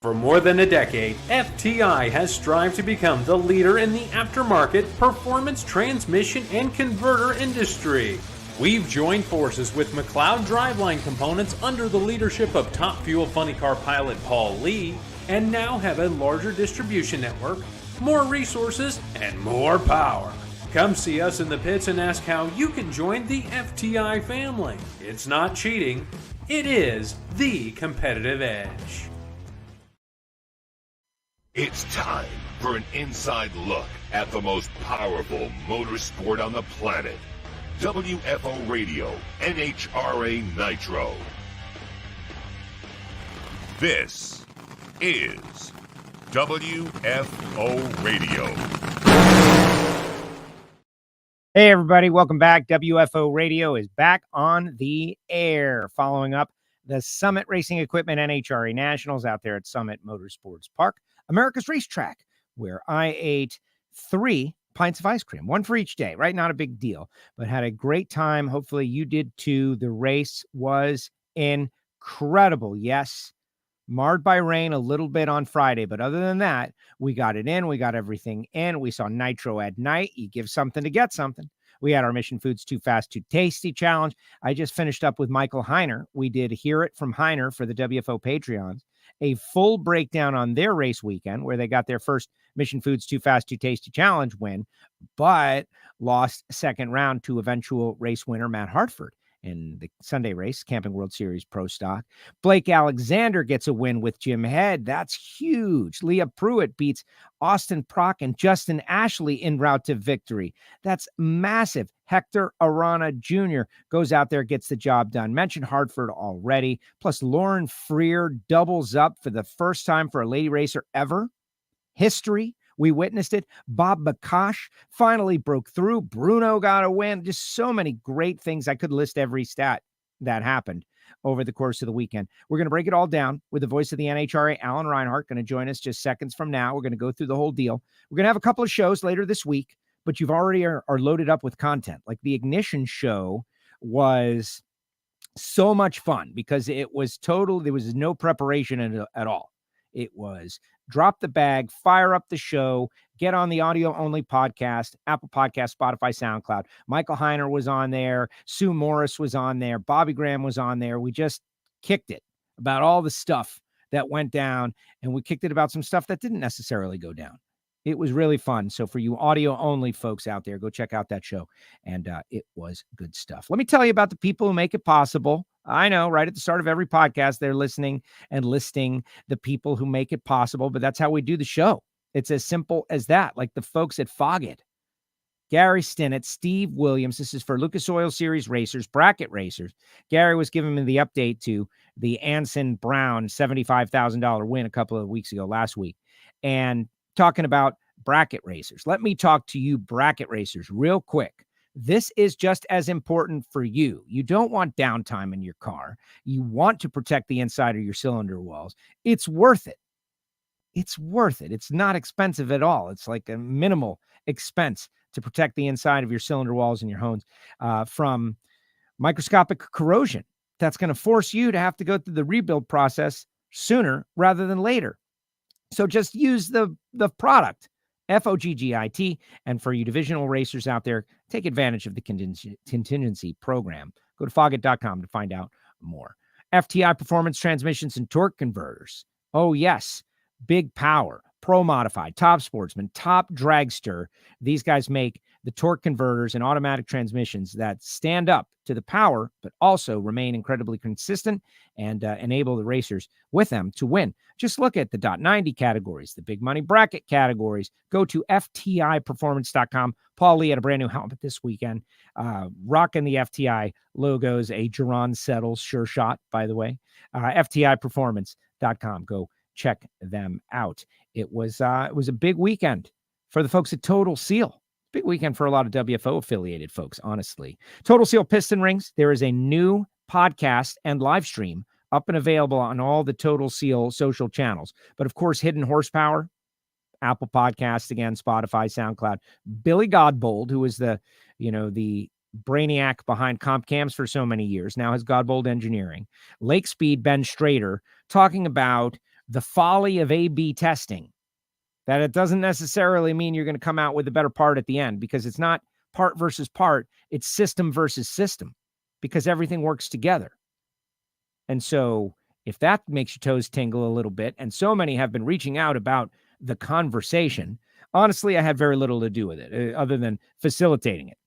For more than a decade, FTI has strived to become the leader in the aftermarket performance transmission and converter industry. We've joined forces with McLeod Driveline Components under the leadership of top fuel funny car pilot Paul Lee, and now have a larger distribution network, more resources, and more power. Come see us in the pits and ask how you can join the FTI family. It's not cheating, it is the competitive edge. It's time for an inside look at the most powerful motorsport on the planet. WFO Radio, NHRA Nitro. This is WFO Radio. Hey everybody, welcome back. WFO Radio is back on the air, following up the Summit Racing Equipment NHRA Nationals out there at Summit Motorsports Park, America's racetrack, where I ate 3 pints of ice cream, 1 for each day, right? Not a big deal, but had a great time. Hopefully you did too. The race was incredible. Yes, marred by rain a little bit on Friday, but other than that, we got it in. We got everything in. We saw Nitro at night. You give something to get something. We had our Mission Foods Too Fast, Too Tasty challenge. I just finished up with Michael Heiner. We did Hear It from Heiner for the WFO Patreons, a full breakdown on their race weekend where they got their first Mission Foods Too Fast, Too Tasty challenge win, but lost second round to eventual race winner Matt Hartford in the Sunday race, Camping World Series Pro Stock. Blake Alexander gets a win with Jim Head. That's huge. Leah Pruett beats Austin Prock and Justin Ashley en route to victory. That's massive. Hector Arana Jr. goes out there, gets the job done. Mentioned Hartford already. Plus Lauren Freer doubles up for the first time for a lady racer ever. History. We witnessed it. Bob Bakash finally broke through. Bruno got a win. Just so many great things. I could list every stat that happened over the course of the weekend. We're going to break it all down with the voice of the NHRA, Alan Reinhart, going to join us just seconds from now. We're going to go through the whole deal. We're going to have a couple of shows later this week, but you've already are loaded up with content. Like the Ignition show was so much fun because it was total. There was no preparation at all. It was drop the bag, fire up the show, get on the audio-only podcast, Apple Podcast, Spotify, SoundCloud. Michael Heiner was on there. Sue Morris was on there. Bobby Graham was on there. We just kicked it about all the stuff that went down, and we kicked it about some stuff that didn't necessarily go down. It was really fun. So for you audio-only folks out there, go check out that show, and it was good stuff. Let me tell you about the people who make it possible. I know, right at the start of every podcast, they're listening and listing the people who make it possible, but that's how we do the show. It's as simple as that, like the folks at Foggett. Gary Stinnett, Steve Williams. This is for Lucas Oil Series racers, bracket racers. Gary was giving me the update to the Antron Brown $75,000 win a couple of weeks ago, last week, and talking about bracket racers. Let me talk to you bracket racers real quick. This is just as important for you. You don't want downtime in your car. You want to protect the inside of your cylinder walls. It's worth it. It's worth it. It's not expensive at all. It's like a minimal expense to protect the inside of your cylinder walls and your homes from microscopic corrosion. That's going to force you to have to go through the rebuild process sooner rather than later. So just use the product. FOGGIT, and for you divisional racers out there, take advantage of the contingency program. Go to foggett.com to find out more. FTI Performance Transmissions and Torque Converters. Oh, yes. Big Power, Pro Modified, Top Sportsman, Top Dragster. These guys make the torque converters and automatic transmissions that stand up to the power, but also remain incredibly consistent and enable the racers with them to win. Just look at the .90 categories, the big money bracket categories. Go to FTIperformance.com. Paul Lee had a brand new helmet this weekend, rocking the FTI logos, a Jerron Settles sure shot, by the way. FTIperformance.com. Go check them out. It was a big weekend for the folks at Total Seal. Big weekend for a lot of WFO affiliated folks, honestly. Total Seal Piston Rings. There is a new podcast and live stream up and available on all the Total Seal social channels. But of course, Hidden Horsepower, Apple Podcasts again, Spotify, SoundCloud. Billy Godbold, who was the brainiac behind Comp Cams for so many years, now has Godbold Engineering. Lake Speed, Ben Strader, talking about the folly of A/B testing, that it doesn't necessarily mean you're going to come out with a better part at the end, because it's not part versus part, it's system versus system, because everything works together. And so if that makes your toes tingle a little bit, and so many have been reaching out about the conversation, honestly, I had very little to do with it other than facilitating it.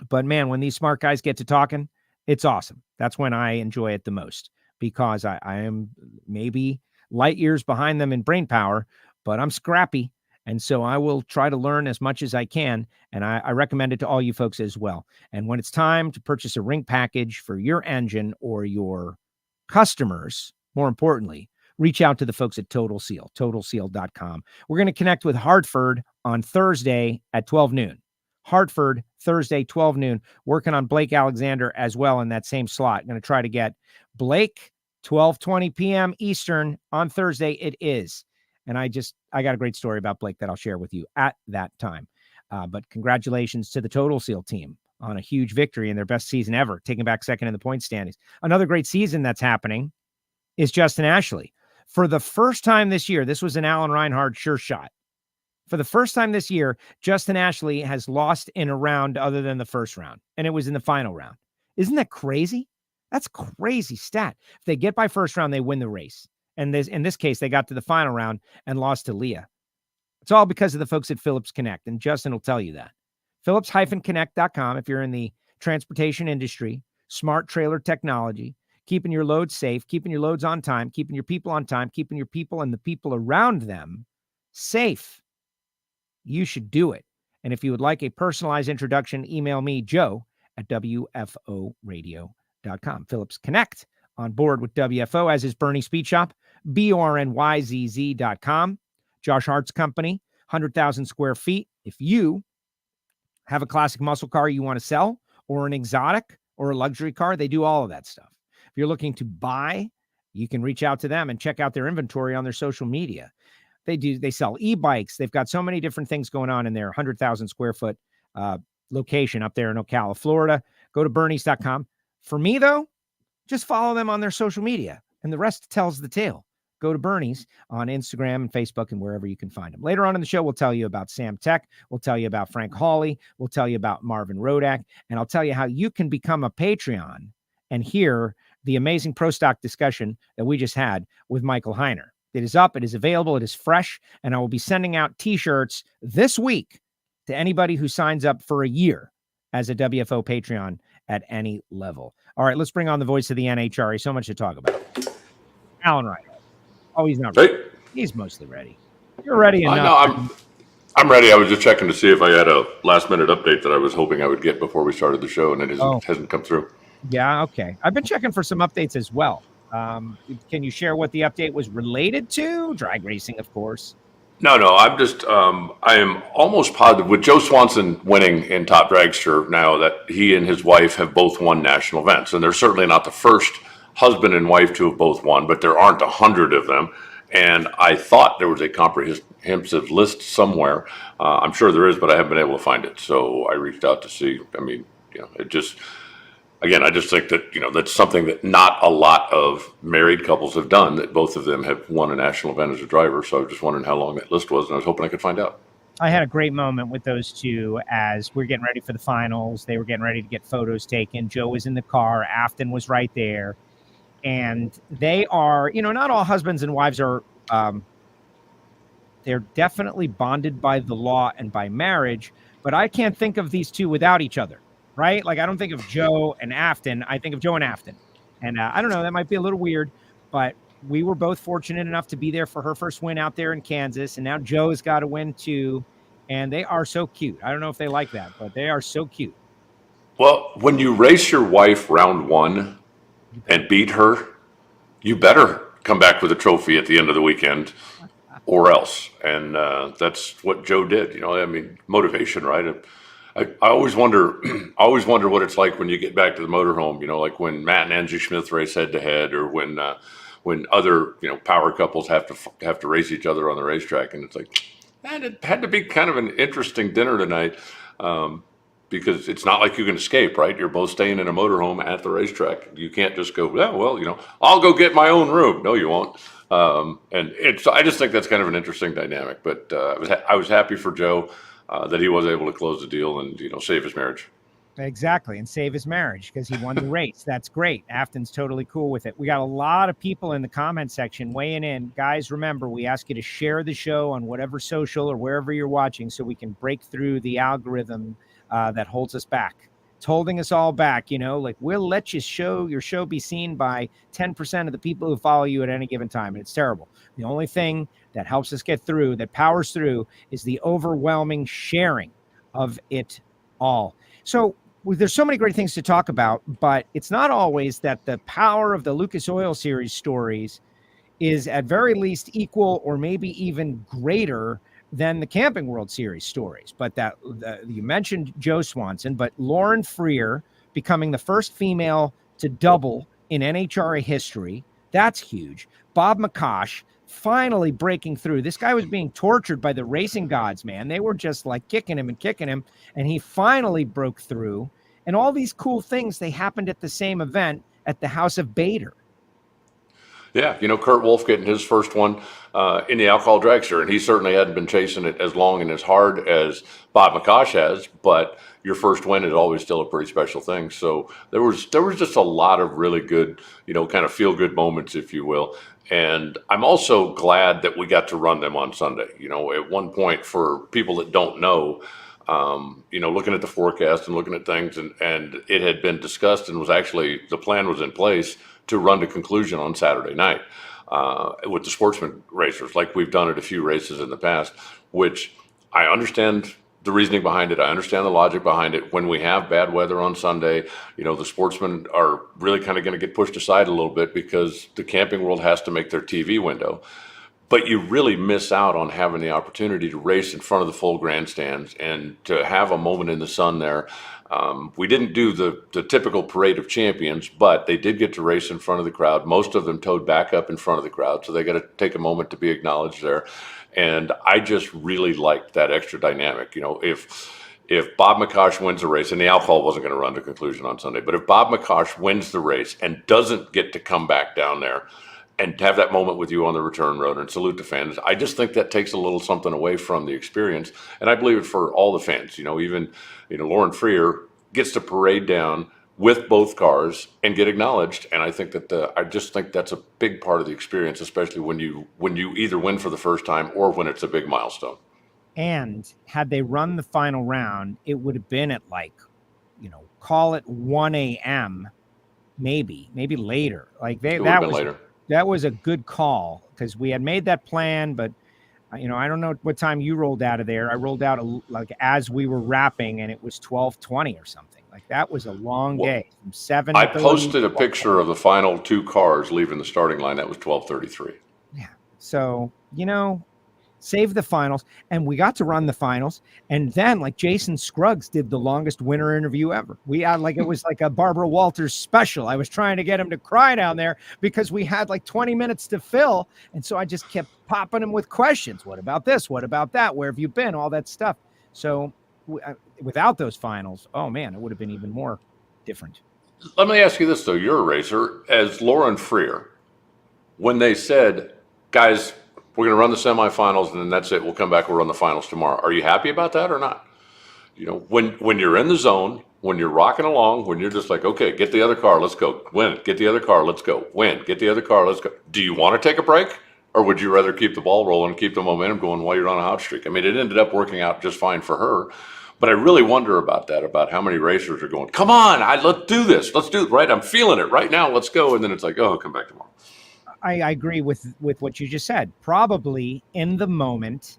But man, when these smart guys get to talking, it's awesome. That's when I enjoy it the most, because I am maybe light years behind them in brain power, but I'm scrappy. And so I will try to learn as much as I can. And I recommend it to all you folks as well. And when it's time to purchase a ring package for your engine or your customers, more importantly, reach out to the folks at Total Seal, totalseal.com. We're going to connect with Hartford on Thursday at 12 noon. Hartford, Thursday, 12 noon, working on Blake Alexander as well in that same slot. I'm going to try to get Blake, 12:20 p.m. Eastern on Thursday. It is. And I got a great story about Blake that I'll share with you at that time. But congratulations to the Total Seal team on a huge victory in their best season ever, taking back second in the point standings. Another great season that's happening is Justin Ashley. For the first time this year, this was an Alan Reinhart sure shot. For the first time this year, Justin Ashley has lost in a round other than the first round, and it was in the final round. Isn't that crazy? That's a crazy stat. If they get by first round, they win the race. And in this case, they got to the final round and lost to Leah. It's all because of the folks at Phillips Connect, and Justin will tell you that. Phillips-Connect.com if you're in the transportation industry, smart trailer technology, keeping your loads safe, keeping your loads on time, keeping your people on time, keeping your people and the people around them safe. You should do it. And if you would like a personalized introduction, email me, Joe, at WFOradio.com. Phillips Connect on board with WFO, as is Bernie Speed Shop, BORNYZZ.com. Josh Hart's company, 100,000 square feet. If you have a classic muscle car you want to sell, or an exotic or a luxury car, they do all of that stuff. If you're looking to buy, you can reach out to them and check out their inventory on their social media. They sell e-bikes. They've got so many different things going on in their 100,000 square foot location up there in Ocala, Florida. Go to bernies.com. For me, though, just follow them on their social media, and the rest tells the tale. Go to Bernie's on Instagram and Facebook and wherever you can find them. Later on in the show, we'll tell you about Sam Tech. We'll tell you about Frank Hawley. We'll tell you about Marvin Rodak, and I'll tell you how you can become a Patreon and hear the amazing Pro Stock discussion that we just had with Michael Heiner. It is up, it is available, it is fresh, and I will be sending out t-shirts this week to anybody who signs up for a year as a WFO Patreon at any level. All right, let's bring on the voice of the NHRA. So much to talk about. Alan Reinhart. Oh, he's not ready. Hey. He's mostly ready. You're ready enough. No, I'm ready. I was just checking to see if I had a last-minute update that I was hoping I would get before we started the show, and it hasn't come through. Yeah, okay. I've been checking for some updates as well. Can you share what the update was related to? Drag racing, of course. No, I'm just, I am almost positive with Joe Swanson winning in Top Dragster now that he and his wife have both won national events. And they're certainly not the first husband and wife to have both won, but there aren't 100 of them. And I thought there was a comprehensive list somewhere. I'm sure there is, but I haven't been able to find it. So I reached out to see. I mean, it just... Again, I just think that, that's something that not a lot of married couples have done, that both of them have won a national event as a driver. So I was just wondering how long that list was, and I was hoping I could find out. I had a great moment with those two as we're getting ready for the finals. They were getting ready to get photos taken. Joe was in the car. Afton was right there. And they are, not all husbands and wives are, they're definitely bonded by the law and by marriage, but I can't think of these two without each other. Right? Like, I don't think of Joe and Afton. I think of Joe and Afton. And I don't know, that might be a little weird, but we were both fortunate enough to be there for her first win out there in Kansas. And now Joe's got a win too. And they are so cute. I don't know if they like that, but they are so cute. Well, when you race your wife round one and beat her, you better come back with a trophy at the end of the weekend or else. And that's what Joe did. Motivation, right? I always wonder what it's like when you get back to the motorhome, like when Matt and Angie Smith race head to head, or when other, power couples have to race each other on the racetrack. And it's like, man, it had to be kind of an interesting dinner tonight. because it's not like you can escape, right? You're both staying in a motorhome at the racetrack. You can't just go, yeah, well, I'll go get my own room. No, you won't. I just think that's kind of an interesting dynamic. But I was happy for Joe that he was able to close the deal and save his marriage. Exactly, and save his marriage because he won the race. That's great. Afton's totally cool with it. We got a lot of people in the comment section weighing in. Guys, remember, we ask you to share the show on whatever social or wherever you're watching so we can break through the algorithm that holds us back. It's holding us all back, we'll let your show be seen by 10% of the people who follow you at any given time, and it's terrible. The only thing that helps us get through, that powers through, is the overwhelming sharing of it all. So there's so many great things to talk about, but it's not always that the power of the Lucas Oil Series stories is at very least equal or maybe even greater than the Camping World Series stories. But you mentioned Joe Swanson, but Lauren Freer becoming the first female to double in NHRA history, that's huge. Bob McCosh finally breaking through. This guy was being tortured by the racing gods, man. They were just like kicking him, and he finally broke through. And all these cool things, they happened at the same event at the House of Bader. Yeah, Kurt Wolf getting his first one in the alcohol dragster, and he certainly hadn't been chasing it as long and as hard as Bob McCosh has, but your first win is always still a pretty special thing. So there was just a lot of really good, kind of feel-good moments, if you will. And I'm also glad that we got to run them on Sunday. At one point, for people that don't know, looking at the forecast and looking at things, and it had been discussed and the plan was in place to run to conclusion on Saturday night with the sportsman racers, like we've done at a few races in the past, which I understand the reasoning behind it. I understand the logic behind it. When we have bad weather on Sunday, the sportsmen are really kind of going to get pushed aside a little bit because the camping world has to make their TV window. But you really miss out on having the opportunity to race in front of the full grandstands and to have a moment in the sun there. We didn't do the typical parade of champions, but they did get to race in front of the crowd. Most of them towed back up in front of the crowd, so they got to take a moment to be acknowledged there. And I just really liked that extra dynamic. If Bob McCosh wins the race, and the alcohol wasn't going to run to conclusion on Sunday, but if Bob McCosh wins the race and doesn't get to come back down there and have that moment with you on the return road and salute the fans, I just think that takes a little something away from the experience. And I believe it for all the fans. Even Lauren Freer gets to parade down with both cars and get acknowledged. And I think that I just think that's a big part of the experience, especially when you either win for the first time or when it's a big milestone. And had they run the final round, it would have been at call it 1 a.m. maybe later. That was a good call because we had made that plan, but I don't know what time you rolled out of there. I rolled out as we were wrapping, and it was 12:20 or something. That was a long day from 7. I posted a picture of the final two cars leaving the starting line. That was 12:33. Yeah. So save the finals, and we got to run the finals, and then Jason Scruggs did the longest winter interview ever. We had it was like a Barbara Walters special. I was trying to get him to cry down there because we had 20 minutes to fill, and so I just kept popping him with questions. What about this? What about that? Where have you been? All that stuff. So without those finals, oh man, it would have been even more different. Let me ask you this though: you're a racer, as Lauren Freer, when they said, guys, we're going to run the semifinals and then that's it. We'll come back. We'll run the finals tomorrow. Are you happy about that or not? When you're in the zone, when you're rocking along, when you're just okay, get the other car, let's go. Win. Get the other car, let's go. Win. Get the other car, let's go. Do you want to take a break, or would you rather keep the ball rolling and keep the momentum going while you're on a hot streak? I mean, it ended up working out just fine for her, but I really wonder about that, about how many racers are going, come on, let's do this. Let's do it, right? I'm feeling it right now. Let's go. And then it's oh, come back tomorrow. I agree with what you just said. Probably in the moment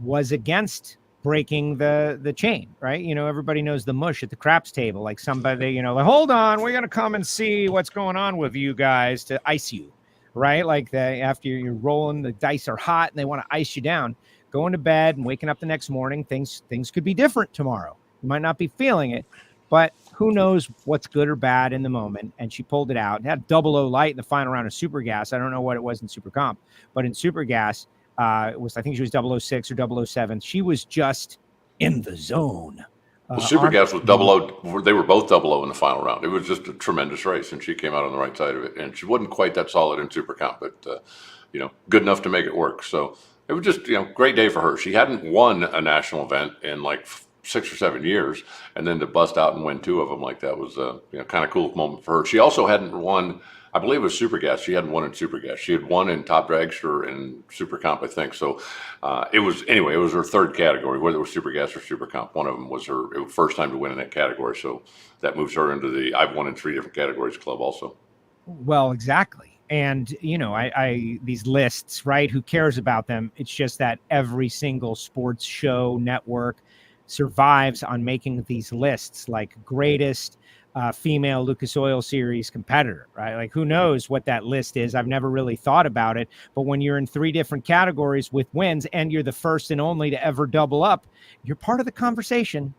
was against breaking the chain, right? Everybody knows the mush at the craps table. Somebody, hold on, we're going to come and see what's going on with you guys to ice you, right? After you're rolling, the dice are hot and they want to ice you down. Going to bed and waking up the next morning, things could be different tomorrow. You might not be feeling it, but who knows what's good or bad in the moment. And she pulled it out. It had 00 light in the final round of Super Gas. I don't know what it was in Super Comp, but in Super Gas, I think she was 006 or 007. She was just in the zone. Well, Super Gas was 00. They were both 00 in the final round. It was just a tremendous race, and she came out on the right side of it. And she wasn't quite that solid in Super Comp, but good enough to make it work. So it was just great day for her. She hadn't won a national event in like 6 or 7 years, and then to bust out and win 2 of them like that was a kind of cool moment for her. She also hadn't won. I believe it was Super Gas. She hadn't won in Super Gas. She had won in Top Dragster and Super Comp, I think. So it was her third category, whether it was Super Gas or Super Comp. One of them was her first time to win in that category. So that moves her into the I've won in 3 different categories club also. Well, exactly. And, I these lists, right? Who cares about them? It's just that every single sports show network survives on making these lists, like greatest female Lucas Oil Series competitor, right? Like, who knows what that list is? I've never really thought about it. But when you're in 3 different categories with wins and you're the first and only to ever double up, you're part of the conversation.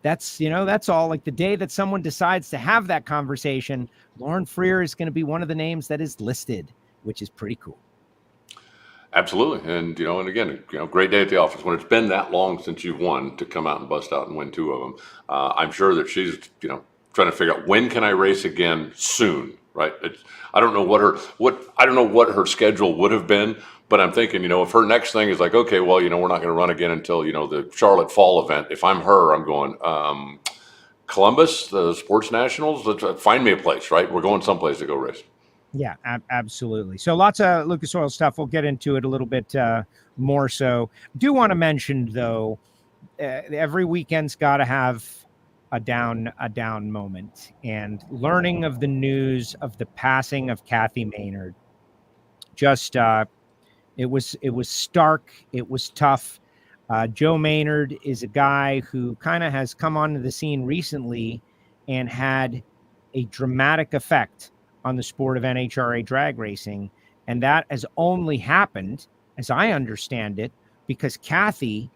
That's all. Like, the day that someone decides to have that conversation, Lauren Freer is going to be one of the names that is listed, which is pretty cool. Absolutely. And, and again, great day at the office. When it's been that long since you've won, to come out and bust out and win 2 of them, I'm sure that she's, trying to figure out when can I race again soon, right? I don't know what her schedule would have been, but I'm thinking, if her next thing is like, okay, well, we're not going to run again until, the Charlotte Fall event. If I'm her, I'm going, Columbus, the Sports Nationals, find me a place, right? We're going someplace to go race. Yeah, absolutely. So lots of Lucas Oil stuff. We'll get into it a little bit more so. Do want to mention, though, every weekend's got to have a down moment, and learning of the news of the passing of Kathy Maynard, just it was stark. It was tough. Joe Maynard is a guy who kind of has come onto the scene recently and had a dramatic effect on the sport of NHRA drag racing, and that has only happened, as I understand it, because Kathy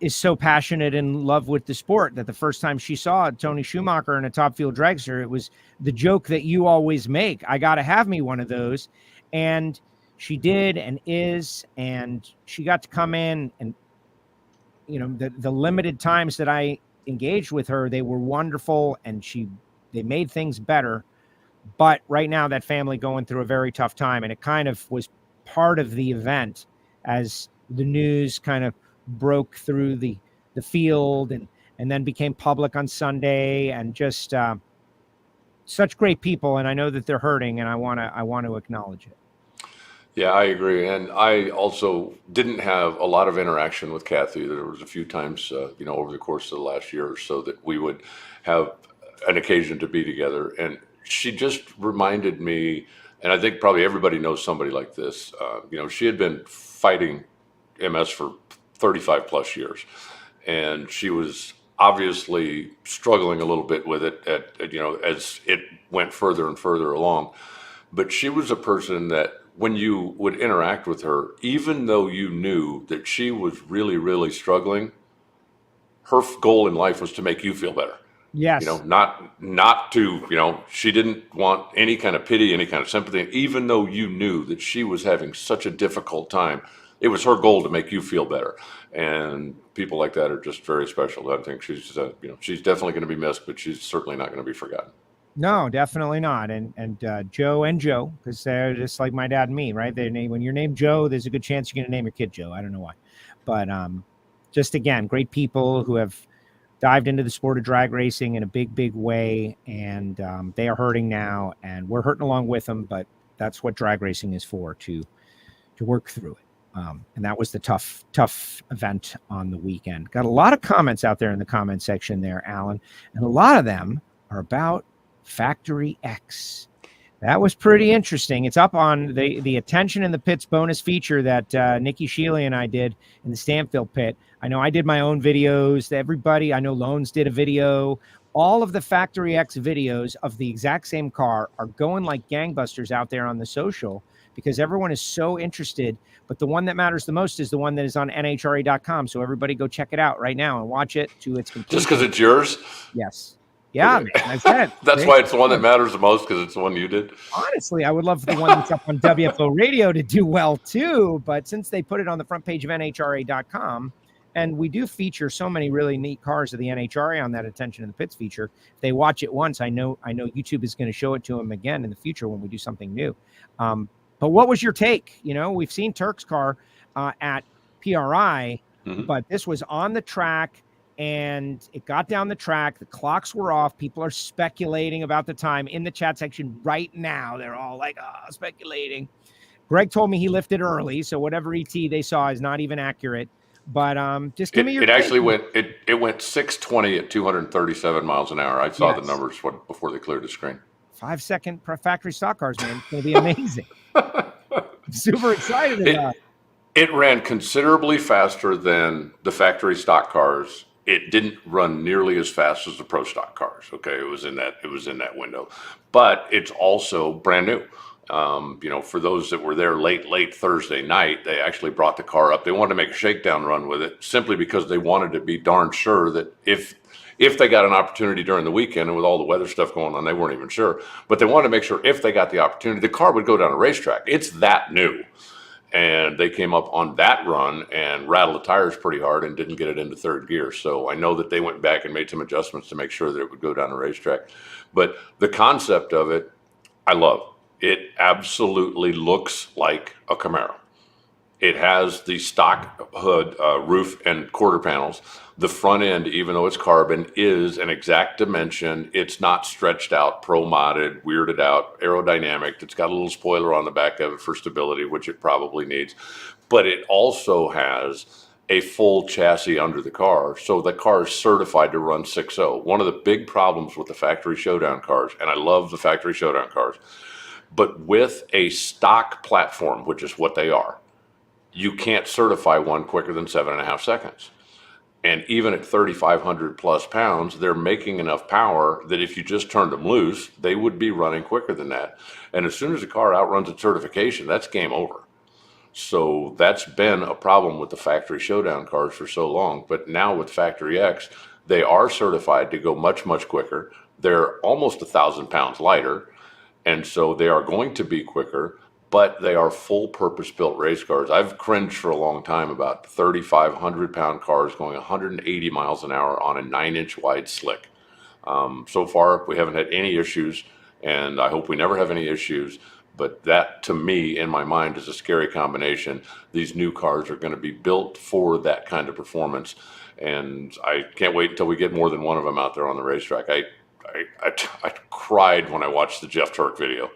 is so passionate and in love with the sport that the first time she saw Tony Schumacher in a Top Fuel dragster, it was the joke that you always make. I got to have me one of those. And she did and is, and she got to come in, and, the limited times that I engaged with her, they were wonderful, and they made things better. But right now, that family going through a very tough time, and it kind of was part of the event as the news kind of broke through the field and then became public on Sunday, and just such great people. And I know that they're hurting, and I want to acknowledge it. Yeah, I agree. And I also didn't have a lot of interaction with Kathy. There was a few times, over the course of the last year or so that we would have an occasion to be together. And she just reminded me, and I think probably everybody knows somebody like this. She had been fighting MS for 35 plus years, and she was obviously struggling a little bit with it as it went further and further along. But she was a person that when you would interact with her, even though you knew that she was really, really struggling, her goal in life was to make you feel better. Yes. Not to, she didn't want any kind of pity, any kind of sympathy, even though you knew that she was having such a difficult time. It was her goal to make you feel better. And people like that are just very special. I think she's definitely going to be missed, but she's certainly not going to be forgotten. No, definitely not. And Joe, because they're just like my dad and me, right? When you're named Joe, there's a good chance you're going to name your kid Joe. I don't know why. But just, again, great people who have dived into the sport of drag racing in a big, big way. And they are hurting now, and we're hurting along with them. But that's what drag racing is for, to work through it. And that was the tough event on the weekend. Got a lot of comments out there in the comment section there, Alan. And a lot of them are about Factory X. That was pretty interesting. It's up on the Attention in the Pits bonus feature that Nikki Shealy and I did in the Stanfield pit. I know I did my own videos. Everybody, I know Loans did a video. All of the Factory X videos of the exact same car are going like gangbusters out there on the social, because everyone is so interested. But the one that matters the most is the one that is on NHRA.com. So everybody go check it out right now and watch it to its completion. Just because it's yours? Yes. Yeah, man, I said. That's why it's the one that matters the most, because it's the one you did. Honestly, I would love the one that's up on WFO Radio to do well too. But since they put it on the front page of NHRA.com, And we do feature so many really neat cars of the NHRA on that Attention in the Pits feature. If they watch it once, I know YouTube is going to show it to them again in the future when we do something new. But what was your take? We've seen Turk's car at PRI, but this was on the track, and it got down the track. The clocks were off. People are speculating about the time in the chat section right now. They're all like, speculating. Greg told me he lifted early, so whatever ET they saw is not even accurate. But just give me your. It actually went 620 at 237 miles an hour. I saw the numbers before they cleared the screen. 5-second factory stock cars, man. It's going to be amazing. I'm super excited about it. It ran considerably faster than the factory stock cars. It didn't run nearly as fast as the pro stock cars. Okay, it was in that window, but it's also brand new. For those that were there late Thursday night, they actually brought the car up. They wanted to make a shakedown run with it simply because they wanted to be darn sure that if they got an opportunity during the weekend, and with all the weather stuff going on, they weren't even sure, but they wanted to make sure if they got the opportunity, the car would go down a racetrack. It's that new. And they came up on that run and rattled the tires pretty hard and didn't get it into third gear. So I know that they went back and made some adjustments to make sure that it would go down a racetrack. But the concept of it, I love. It absolutely looks like a Camaro. It has the stock hood, roof, and quarter panels. The front end, even though it's carbon, is an exact dimension. It's not stretched out, pro-modded, weirded out, aerodynamic. It's got a little spoiler on the back of it for stability, which it probably needs. But it also has a full chassis under the car. So the car is certified to run 6.0. One of the big problems with the factory showdown cars, and I love the factory showdown cars, but with a stock platform, which is what they are, you can't certify one quicker than 7.5 seconds. And even at 3,500 plus pounds, they're making enough power that if you just turned them loose, they would be running quicker than that. And as soon as the car outruns its certification, that's game over. So that's been a problem with the factory showdown cars for so long. But now with Factory X, they are certified to go much, much quicker. They're almost 1,000 pounds lighter. And so they are going to be quicker, but they are full purpose-built race cars. I've cringed for a long time about 3,500-pound cars going 180 miles an hour on a 9-inch wide slick. So far, we haven't had any issues, and I hope we never have any issues. But that, to me, in my mind, is a scary combination. These new cars are going to be built for that kind of performance, and I can't wait until we get more than one of them out there on the racetrack. I cried when I watched the Jeff Turk video,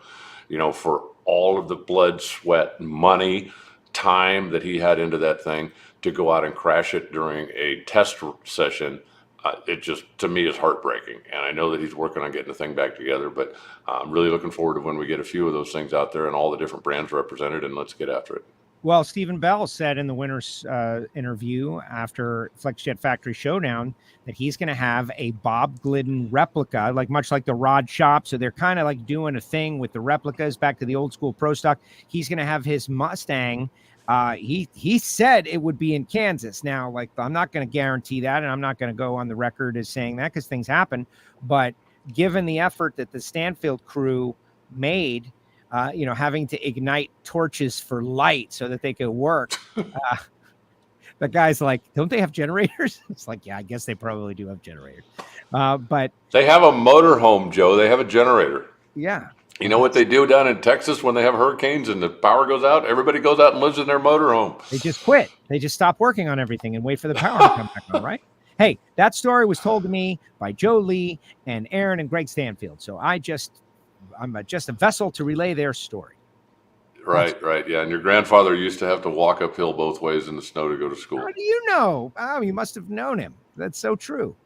for all of the blood, sweat, money, time that he had into that thing to go out and crash it during a test session. It just, to me, is heartbreaking. And I know that he's working on getting the thing back together, but I'm really looking forward to when we get a few of those things out there and all the different brands represented, and let's get after it. Well, Stephen Bell said in the winner's interview after FlexJet Factory Showdown that he's going to have a Bob Glidden replica, much like the Rod Shop. So they're kind of like doing a thing with the replicas back to the old school pro stock. He's going to have his Mustang. He said it would be in Kansas. Now, I'm not going to guarantee that, and I'm not going to go on the record as saying that because things happen. But given the effort that the Stanfield crew made, having to ignite torches for light so that they could work. The guy's like, don't they have generators? It's like, yeah, I guess they probably do have generators. But they have a motorhome, Joe. They have a generator. Yeah. You know what they do down in Texas when they have hurricanes and the power goes out? Everybody goes out and lives in their motorhome. They just quit. They just stop working on everything and wait for the power to come back on, right? Hey, that story was told to me by Joe Lee and Aaron and Greg Stanfield. So I'm just a vessel to relay their story. Right. Yeah. And your grandfather used to have to walk uphill both ways in the snow to go to school. How do you know? Oh, you must have known him. That's so true.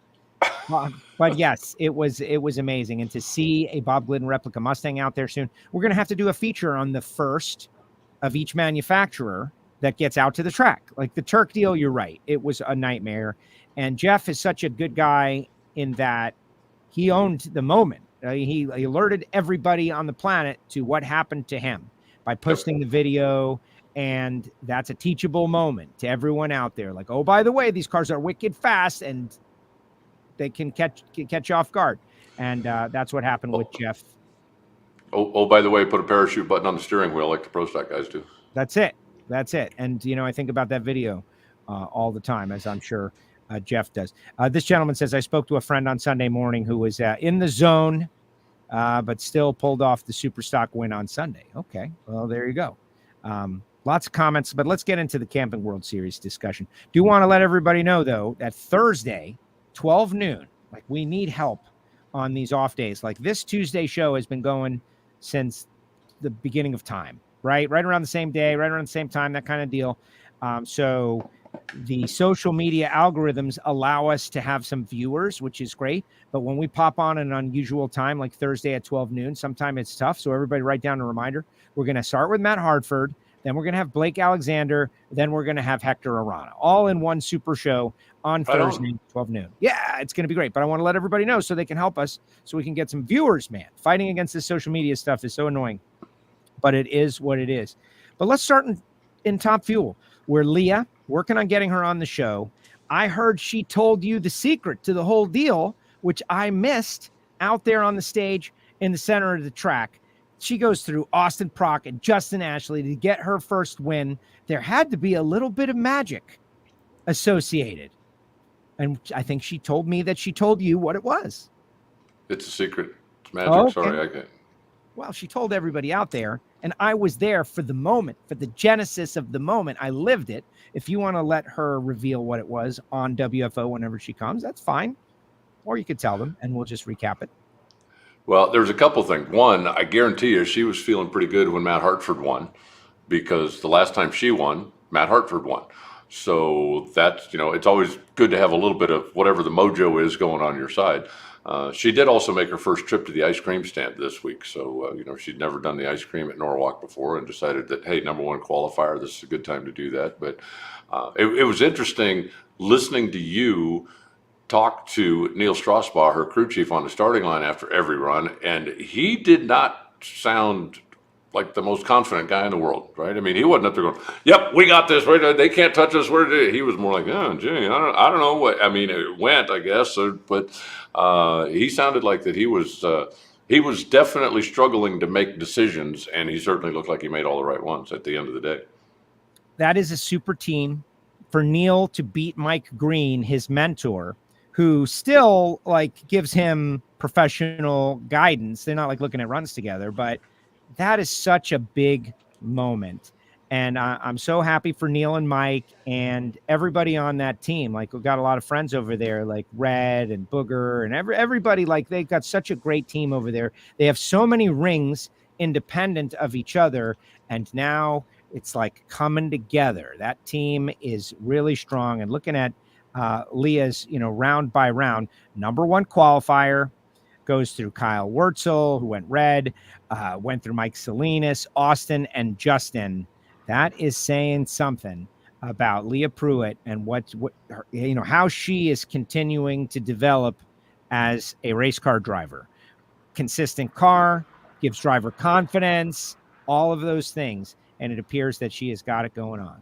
But yes, it was amazing. And to see a Bob Glidden replica Mustang out there soon, we're going to have to do a feature on the first of each manufacturer that gets out to the track. Like the Turk deal, you're right. It was a nightmare. And Jeff is such a good guy in that he owned the moment. He alerted everybody on the planet to what happened to him by posting the video. And that's a teachable moment to everyone out there. Like, oh, by the way, these cars are wicked fast and they can catch you off guard. And that's what happened with Jeff. Oh, by the way, put a parachute button on the steering wheel like the Pro Stock guys do. That's it. And, I think about that video all the time, as I'm sure Jeff does. This gentleman says, I spoke to a friend on Sunday morning who was in the zone, but still pulled off the super stock win on Sunday. Okay, well, there you go. Lots of comments, but let's get into the Camping World Series discussion. Do want to let everybody know, though, that Thursday, 12 noon, like we need help on these off days. Like this Tuesday show has been going since the beginning of time, right? Right around the same day, right around the same time, that kind of deal. So the social media algorithms allow us to have some viewers, which is great. But when we pop on an unusual time, like Thursday at 12 noon, sometimes it's tough. So everybody write down a reminder. We're going to start with Matt Hartford. Then we're going to have Blake Alexander. Then we're going to have Hector Arana, all in one super show on Thursday, 12 noon. Yeah, it's going to be great. But I want to let everybody know so they can help us, so we can get some viewers, man. Fighting against this social media stuff is so annoying. But it is what it is. But let's start in Top Fuel, where Leah, working on getting her on the show, I heard she told you the secret to the whole deal, which I missed out there on the stage in the center of the track. She goes through Austin Prock and Justin Ashley to get her first win. There had to be a little bit of magic associated. And I think she told me that she told you what it was. It's a secret. It's magic. Okay. Sorry, I can't. Well, she told everybody out there, and I was there for the moment, for the genesis of the moment. I lived it. If you want to let her reveal what it was on WFO whenever she comes, that's fine. Or you could tell them, and we'll just recap it. Well, there's a couple things. One, I guarantee you she was feeling pretty good when Matt Hartford won, because the last time she won, Matt Hartford won. So that's, it's always good to have a little bit of whatever the mojo is going on your side. She did also make her first trip to the ice cream stand this week. So, she'd never done the ice cream at Norwalk before and decided that, hey, number one qualifier, this is a good time to do that. But it was interesting listening to you talk to Neil Strasbaugh, her crew chief, on the starting line after every run. And he did not sound like the most confident guy in the world, right? I mean, he wasn't up there going, yep, we got this. Right? They can't touch us. He was more like, oh, gee, I don't know what. I mean, it went, I guess. But he sounded like that he was definitely struggling to make decisions, and he certainly looked like he made all the right ones at the end of the day. That is a super team. For Neil to beat Mike Green, his mentor, who still gives him professional guidance. They're not looking at runs together, but that is such a big moment. And I'm so happy for Neil and Mike and everybody on that team. We've got a lot of friends over there, like Red and Booger and everybody. They've got such a great team over there. They have so many rings independent of each other. And now it's coming together. That team is really strong. And looking at Leah's, round by round, number one qualifier goes through Kyle Wurtzel, who went red, went through Mike Salinas, Austin, and Justin. That is saying something about Leah Pruett and what how she is continuing to develop as a race car driver. Consistent car, gives driver confidence, all of those things. And it appears that she has got it going on.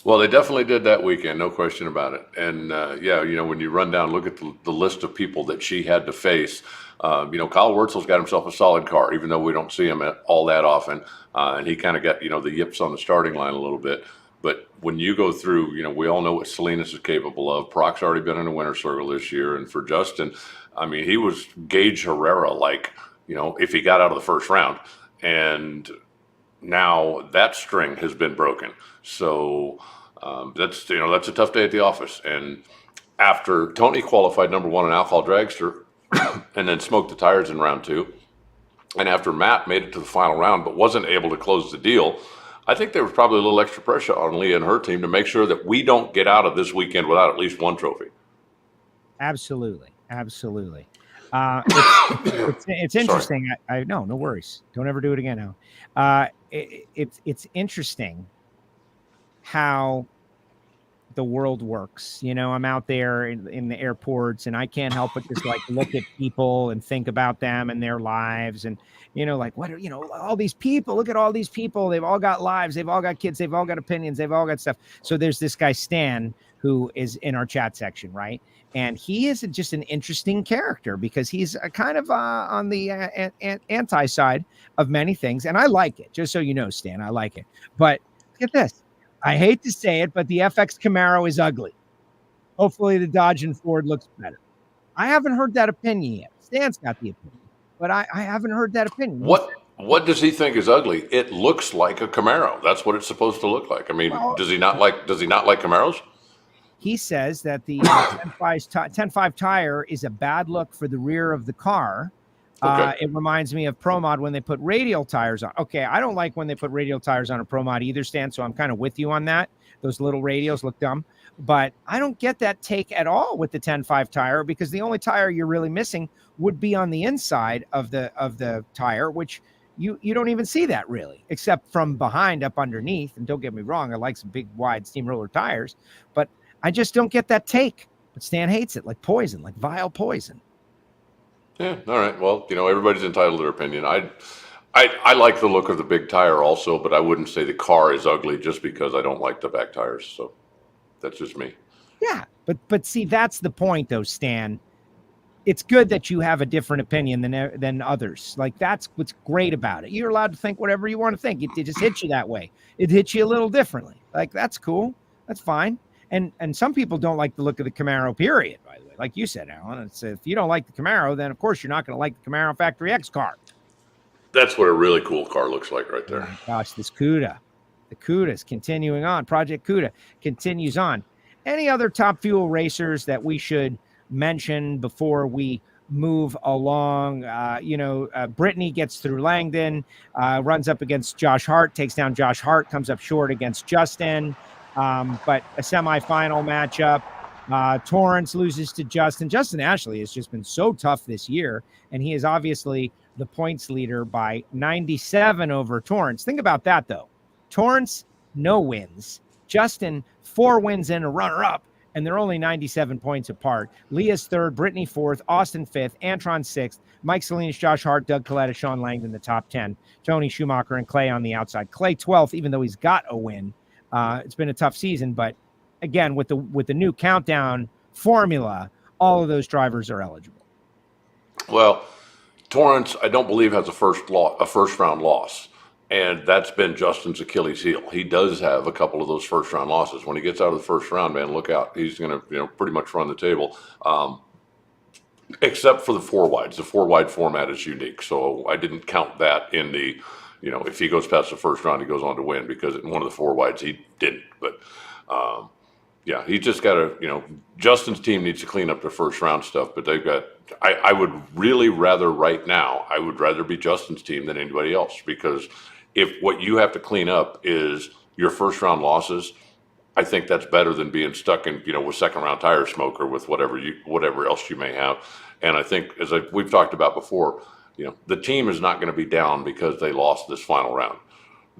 Well, they definitely did that weekend, no question about it. And, when you run down, look at the list of people that she had to face, Kyle Wurtzel's got himself a solid car, even though we don't see him all that often. And he kind of got, the yips on the starting line a little bit. But when you go through, we all know what Salinas is capable of. Proc's already been in the winner's circle this year. And for Justin, I mean, he was Gage Herrera, if he got out of the first round. And now that string has been broken. So that's a tough day at the office. And after Tony qualified number one in Alcohol Dragster and then smoked the tires in round two, and after Matt made it to the final round but wasn't able to close the deal, I think there was probably a little extra pressure on Leah and her team to make sure that we don't get out of this weekend without at least one trophy. Absolutely. It's interesting. No worries. Don't ever do it again now. It's interesting how the world works. I'm out there in the airports, and I can't help but just look at people and think about them and their lives. And, what are, all these people, look at all these people. They've all got lives. They've all got kids. They've all got opinions. They've all got stuff. So there's this guy, Stan, who is in our chat section, right? And he is just an interesting character because he's kind of on the anti side of many things. And I like it. Just so you know, Stan, I like it. But look at this. I hate to say it, but the FX Camaro is ugly. Hopefully the Dodge and Ford looks better. I haven't heard that opinion yet. Stan's got the opinion, but I haven't heard that opinion. What does he think is ugly? It looks like a Camaro. That's what it's supposed to look like. I mean, does he not like Camaros? He says that the 10.5 tire is a bad look for the rear of the car. Okay. It reminds me of Pro Mod when they put radial tires on. Okay, I don't like when they put radial tires on a Pro Mod either, Stan, so I'm kind of with you on that. Those little radials look dumb. But I don't get that take at all with the 10.5 tire, because the only tire you're really missing would be on the inside of the tire, which you don't even see that really, except from behind up underneath. And don't get me wrong, I like some big, wide steamroller tires, but I just don't get that take. But Stan hates it like poison, like vile poison. Yeah, all right. Well, everybody's entitled to their opinion. I like the look of the big tire also, but I wouldn't say the car is ugly just because I don't like the back tires. So that's just me. Yeah, but see, that's the point though, Stan. It's good that you have a different opinion than others. Like, that's what's great about it. You're allowed to think whatever you want to think. It just hits you that way. It hits you a little differently. Like, that's cool. That's fine. And some people don't like the look of the Camaro, period, by the way. Like you said, Alan, it's, if you don't like the Camaro, then of course you're not going to like the Camaro Factory X car. That's what a really cool car looks like right there. Oh my gosh, this CUDA. The CUDA's continuing on. Project CUDA continues on. Any other Top Fuel racers that we should mention before we move along? Brittany gets through Langdon, runs up against Josh Hart, takes down Josh Hart, comes up short against Justin. But a semifinal matchup, Torrence loses to Justin. Justin Ashley has just been so tough this year, and he is obviously the points leader by 97 over Torrence. Think about that, though. Torrence, no wins. Justin, 4 wins and a runner-up, and they're only 97 points apart. Leah's third, Brittany fourth, Austin fifth, Antron sixth, Mike Salinas, Josh Hart, Doug Coletta, Sean Langdon, the top 10. Tony Schumacher and Clay on the outside. Clay 12th, even though he's got a win. It's been a tough season, but again, with the new countdown formula, all of those drivers are eligible. Well, Torrence, I don't believe, has a first round loss, and that's been Justin's Achilles heel. He does have a couple of those first round losses. When he gets out of the first round, man, look out. He's going to pretty much run the table, except for the 4 wides. The 4 wide format is unique, so I didn't count that in the. If he goes past the first round, he goes on to win, because in one of the 4 wides he didn't. But he just got to, Justin's team needs to clean up their first round stuff. But they've got, I would really rather right now, I would rather be Justin's team than anybody else, because if what you have to clean up is your first round losses, I think that's better than being stuck in, with second round tire smoke or with whatever else you may have. And I think, as we've talked about before, the team is not going to be down because they lost this final round.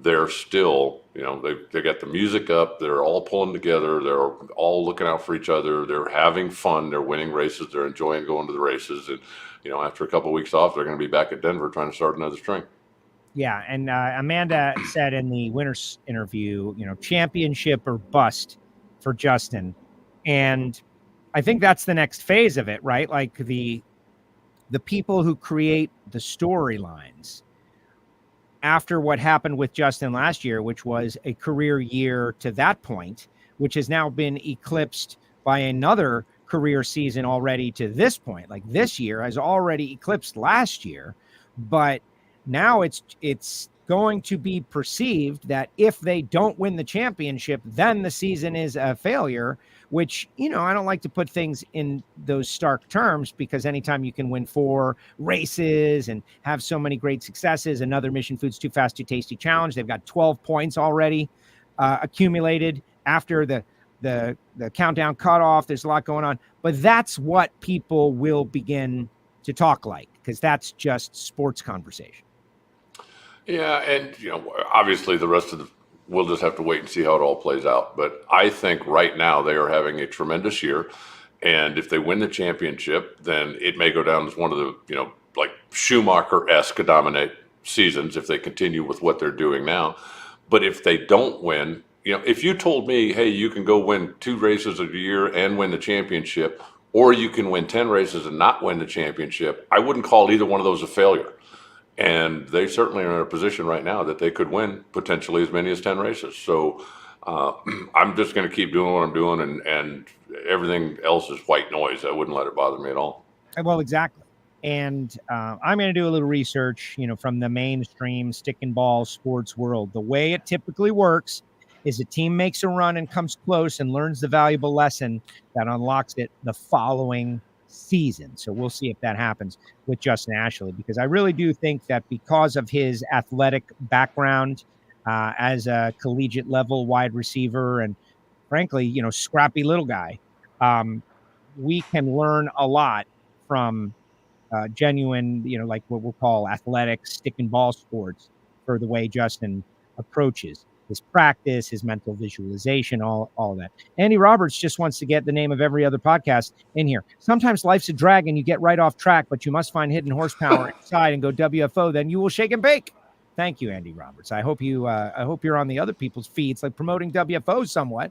They're still, they got the music up. They're all pulling together. They're all looking out for each other. They're having fun. They're winning races. They're enjoying going to the races. And, after a couple of weeks off, they're going to be back at Denver trying to start another string. Yeah. And Amanda said in the winner's interview, championship or bust for Justin. And I think that's the next phase of it, right? Like the people who create the storylines after what happened with Justin last year, which was a career year to that point, which has now been eclipsed by another career season already to this point. Like, this year has already eclipsed last year, but now it's going to be perceived that if they don't win the championship, then the season is a failure, which, I don't like to put things in those stark terms, because anytime you can win 4 races and have so many great successes, another Mission Foods Too Fast, Too Tasty challenge, they've got 12 points already accumulated after the countdown cutoff. There's a lot going on, but that's what people will begin to talk like, because that's just sports conversation. Yeah, and obviously the rest of we'll just have to wait and see how it all plays out. But I think right now they are having a tremendous year, and if they win the championship, then it may go down as one of the like Schumacher-esque dominate seasons if they continue with what they're doing now. But if they don't win, if you told me, hey, you can go win 2 races a year and win the championship, or you can win 10 races and not win the championship, I wouldn't call either one of those a failure. And they certainly are in a position right now that they could win potentially as many as 10 races. So I'm just going to keep doing what I'm doing, and everything else is white noise. I wouldn't let it bother me at all. Well, exactly. And I'm going to do a little research, from the mainstream stick and ball sports world. The way it typically works is a team makes a run and comes close and learns the valuable lesson that unlocks it the following season. So we'll see if that happens with Justin Ashley, because I really do think that because of his athletic background as a collegiate level wide receiver and frankly, scrappy little guy, we can learn a lot from genuine, like what we'll call athletic stick and ball sports for the way Justin approaches his practice, his mental visualization, all of that. Andy Roberts just wants to get the name of every other podcast in here. Sometimes life's a drag and you get right off track, but you must find hidden horsepower inside and go WFO. Then you will shake and bake. Thank you, Andy Roberts. I hope you're on the other people's feeds, like promoting WFO somewhat.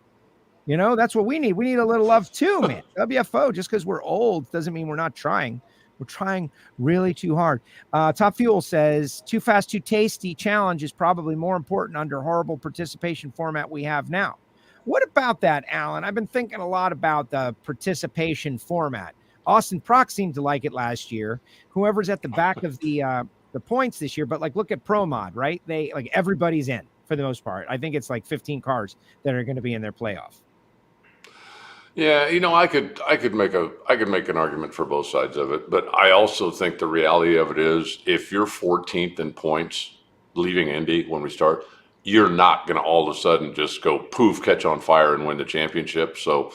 That's what we need. We need a little love too, man. WFO, just because we're old doesn't mean we're not trying. We're trying really too hard. Top Fuel says, Too Fast, Too Tasty challenge is probably more important under horrible participation format we have now. What about that, Alan? I've been thinking a lot about the participation format. Austin Prock seemed to like it last year. Whoever's at the back of the points this year, but look at Pro Mod, right? Everybody's in for the most part. I think it's 15 cars that are going to be in their playoff. Yeah, I could make an argument for both sides of it, but I also think the reality of it is if you're 14th in points leaving Indy when we start, you're not going to all of a sudden just go poof, catch on fire and win the championship. So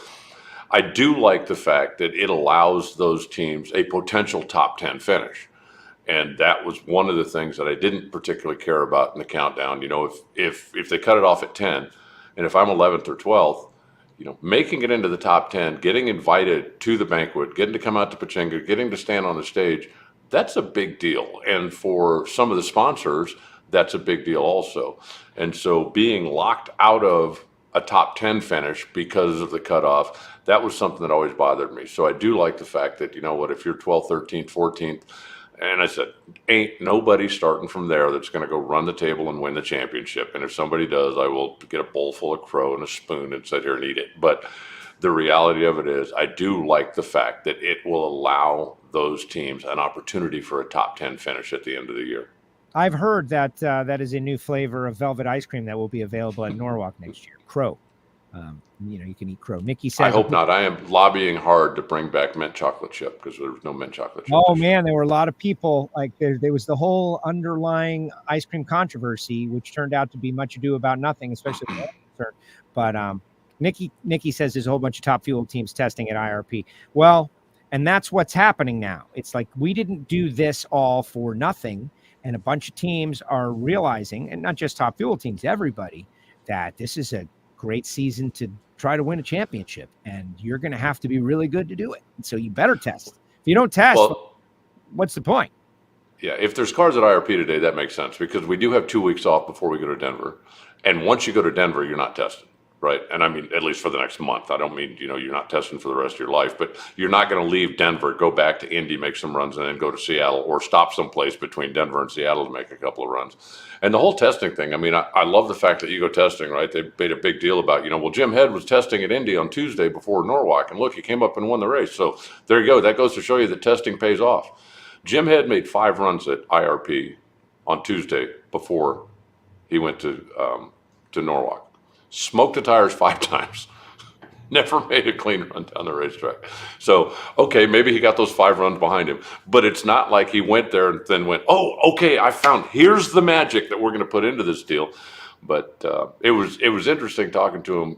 I do like the fact that it allows those teams a potential top 10 finish. And that was one of the things that I didn't particularly care about in the countdown. If they cut it off at 10, and if I'm 11th or 12th, making it into the top 10, getting invited to the banquet, getting to come out to Pechenga, getting to stand on the stage, that's a big deal. And for some of the sponsors, that's a big deal also. And so being locked out of a top 10 finish because of the cutoff, that was something that always bothered me. So I do like the fact that, if you're 12th, 13th, 14th, and I said, ain't nobody starting from there that's going to go run the table and win the championship. And if somebody does, I will get a bowl full of crow and a spoon and sit here and eat it. But the reality of it is I do like the fact that it will allow those teams an opportunity for a top 10 finish at the end of the year. I've heard that that is a new flavor of velvet ice cream that will be available at Norwalk next year. Crow. You can eat crow. Mickey says, I hope not. I am lobbying hard to bring back mint chocolate chip because there was no mint chocolate chip. Oh man, there were a lot of people. There was the whole underlying ice cream controversy, which turned out to be much ado about nothing, especially the concern. But Nikki says there's a whole bunch of Top Fuel teams testing at IRP. Well, and that's what's happening now. It's we didn't do this all for nothing, and a bunch of teams are realizing, and not just Top Fuel teams, everybody, that this is a great season to try to win a championship, and you're going to have to be really good to do it. And so you better test. If you don't test, what's the point? Yeah, if there's cars at IRP today, that makes sense because we do have 2 weeks off before we go to Denver. And once you go to Denver, you're not tested, right? And I mean, at least for the next month. I don't mean, you're not testing for the rest of your life, but you're not going to leave Denver, go back to Indy, make some runs, and then go to Seattle or stop someplace between Denver and Seattle to make a couple of runs. And the whole testing thing, I mean, I love the fact that you go testing, right? They made a big deal about, Jim Head was testing at Indy on Tuesday before Norwalk, and look, he came up and won the race. So there you go. That goes to show you that testing pays off. Jim Head made 5 runs at IRP on Tuesday before he went to Norwalk. Smoked the tires 5 times. Never made a clean run down the racetrack. So, okay, maybe he got those 5 runs behind him. But it's not like he went there and then went, oh, okay, here's the magic that we're going to put into this deal. But it was interesting talking to him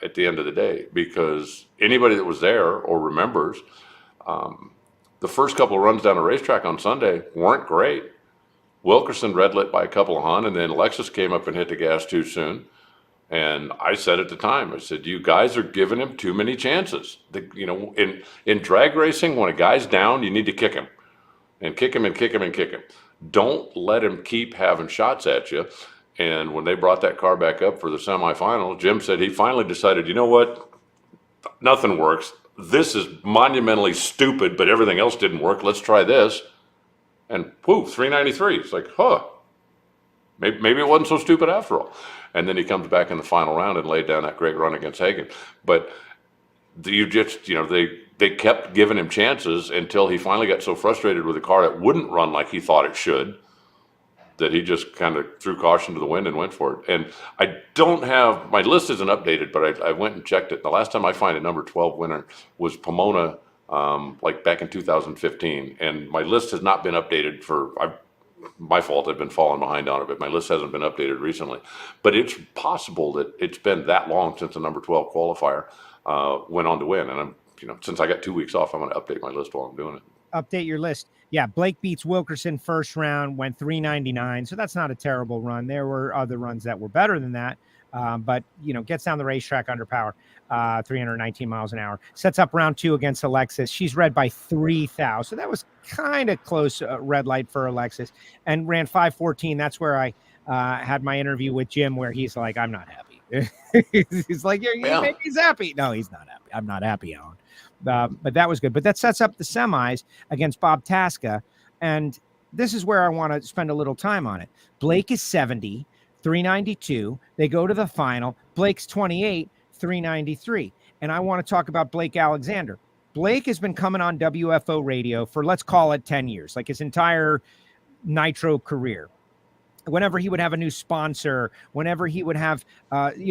at the end of the day because anybody that was there or remembers, the first couple of runs down the racetrack on Sunday weren't great. Wilkerson red lit by a couple of hun, and then Lexus came up and hit the gas too soon. And I said at the time, I said, you guys are giving him too many chances. In drag racing, when a guy's down, you need to kick him and kick him and kick him and kick him. Don't let him keep having shots at you. And when they brought that car back up for the semifinal, Jim said he finally decided, you know what? Nothing works. This is monumentally stupid, but everything else didn't work. Let's try this. And whoo, 393. It's like, huh. maybe it wasn't so stupid after all. And then he comes back in the final round and laid down that great run against Hagan. But they kept giving him chances until he finally got so frustrated with the car that wouldn't run like he thought it should, that he just kind of threw caution to the wind and went for it. And I don't have, my list isn't updated, but I went and checked it. The last time I find a number 12 winner was Pomona, like back in 2015. And my list has not been updated my fault, I've been falling behind on it, but my list hasn't been updated recently. But it's possible that it's been that long since the number 12 qualifier went on to win. And since I got 2 weeks off, I'm going to update my list while I'm doing it. Update your list. Yeah, Blake beats Wilkerson first round, went 399. So that's not a terrible run. There were other runs that were better than that. But, gets down the racetrack under power, 319 miles an hour. Sets up round 2 against Alexis. She's red by 3,000. So that was kind of close red light for Alexis. And ran 5:14. That's where I had my interview with Jim where he's like, I'm not happy. He's like, maybe he's happy. No, he's not happy. I'm not happy, Alan. But that was good. But that sets up the semis against Bob Tasca. And this is where I want to spend a little time on it. Blake is 70, 392. They go to the final. Blake's 28, 393. And I want to talk about Blake Alexander. Blake has been coming on WFO radio for, let's call it 10 years, like his entire Nitro career. Whenever he would have a new sponsor, whenever he would have,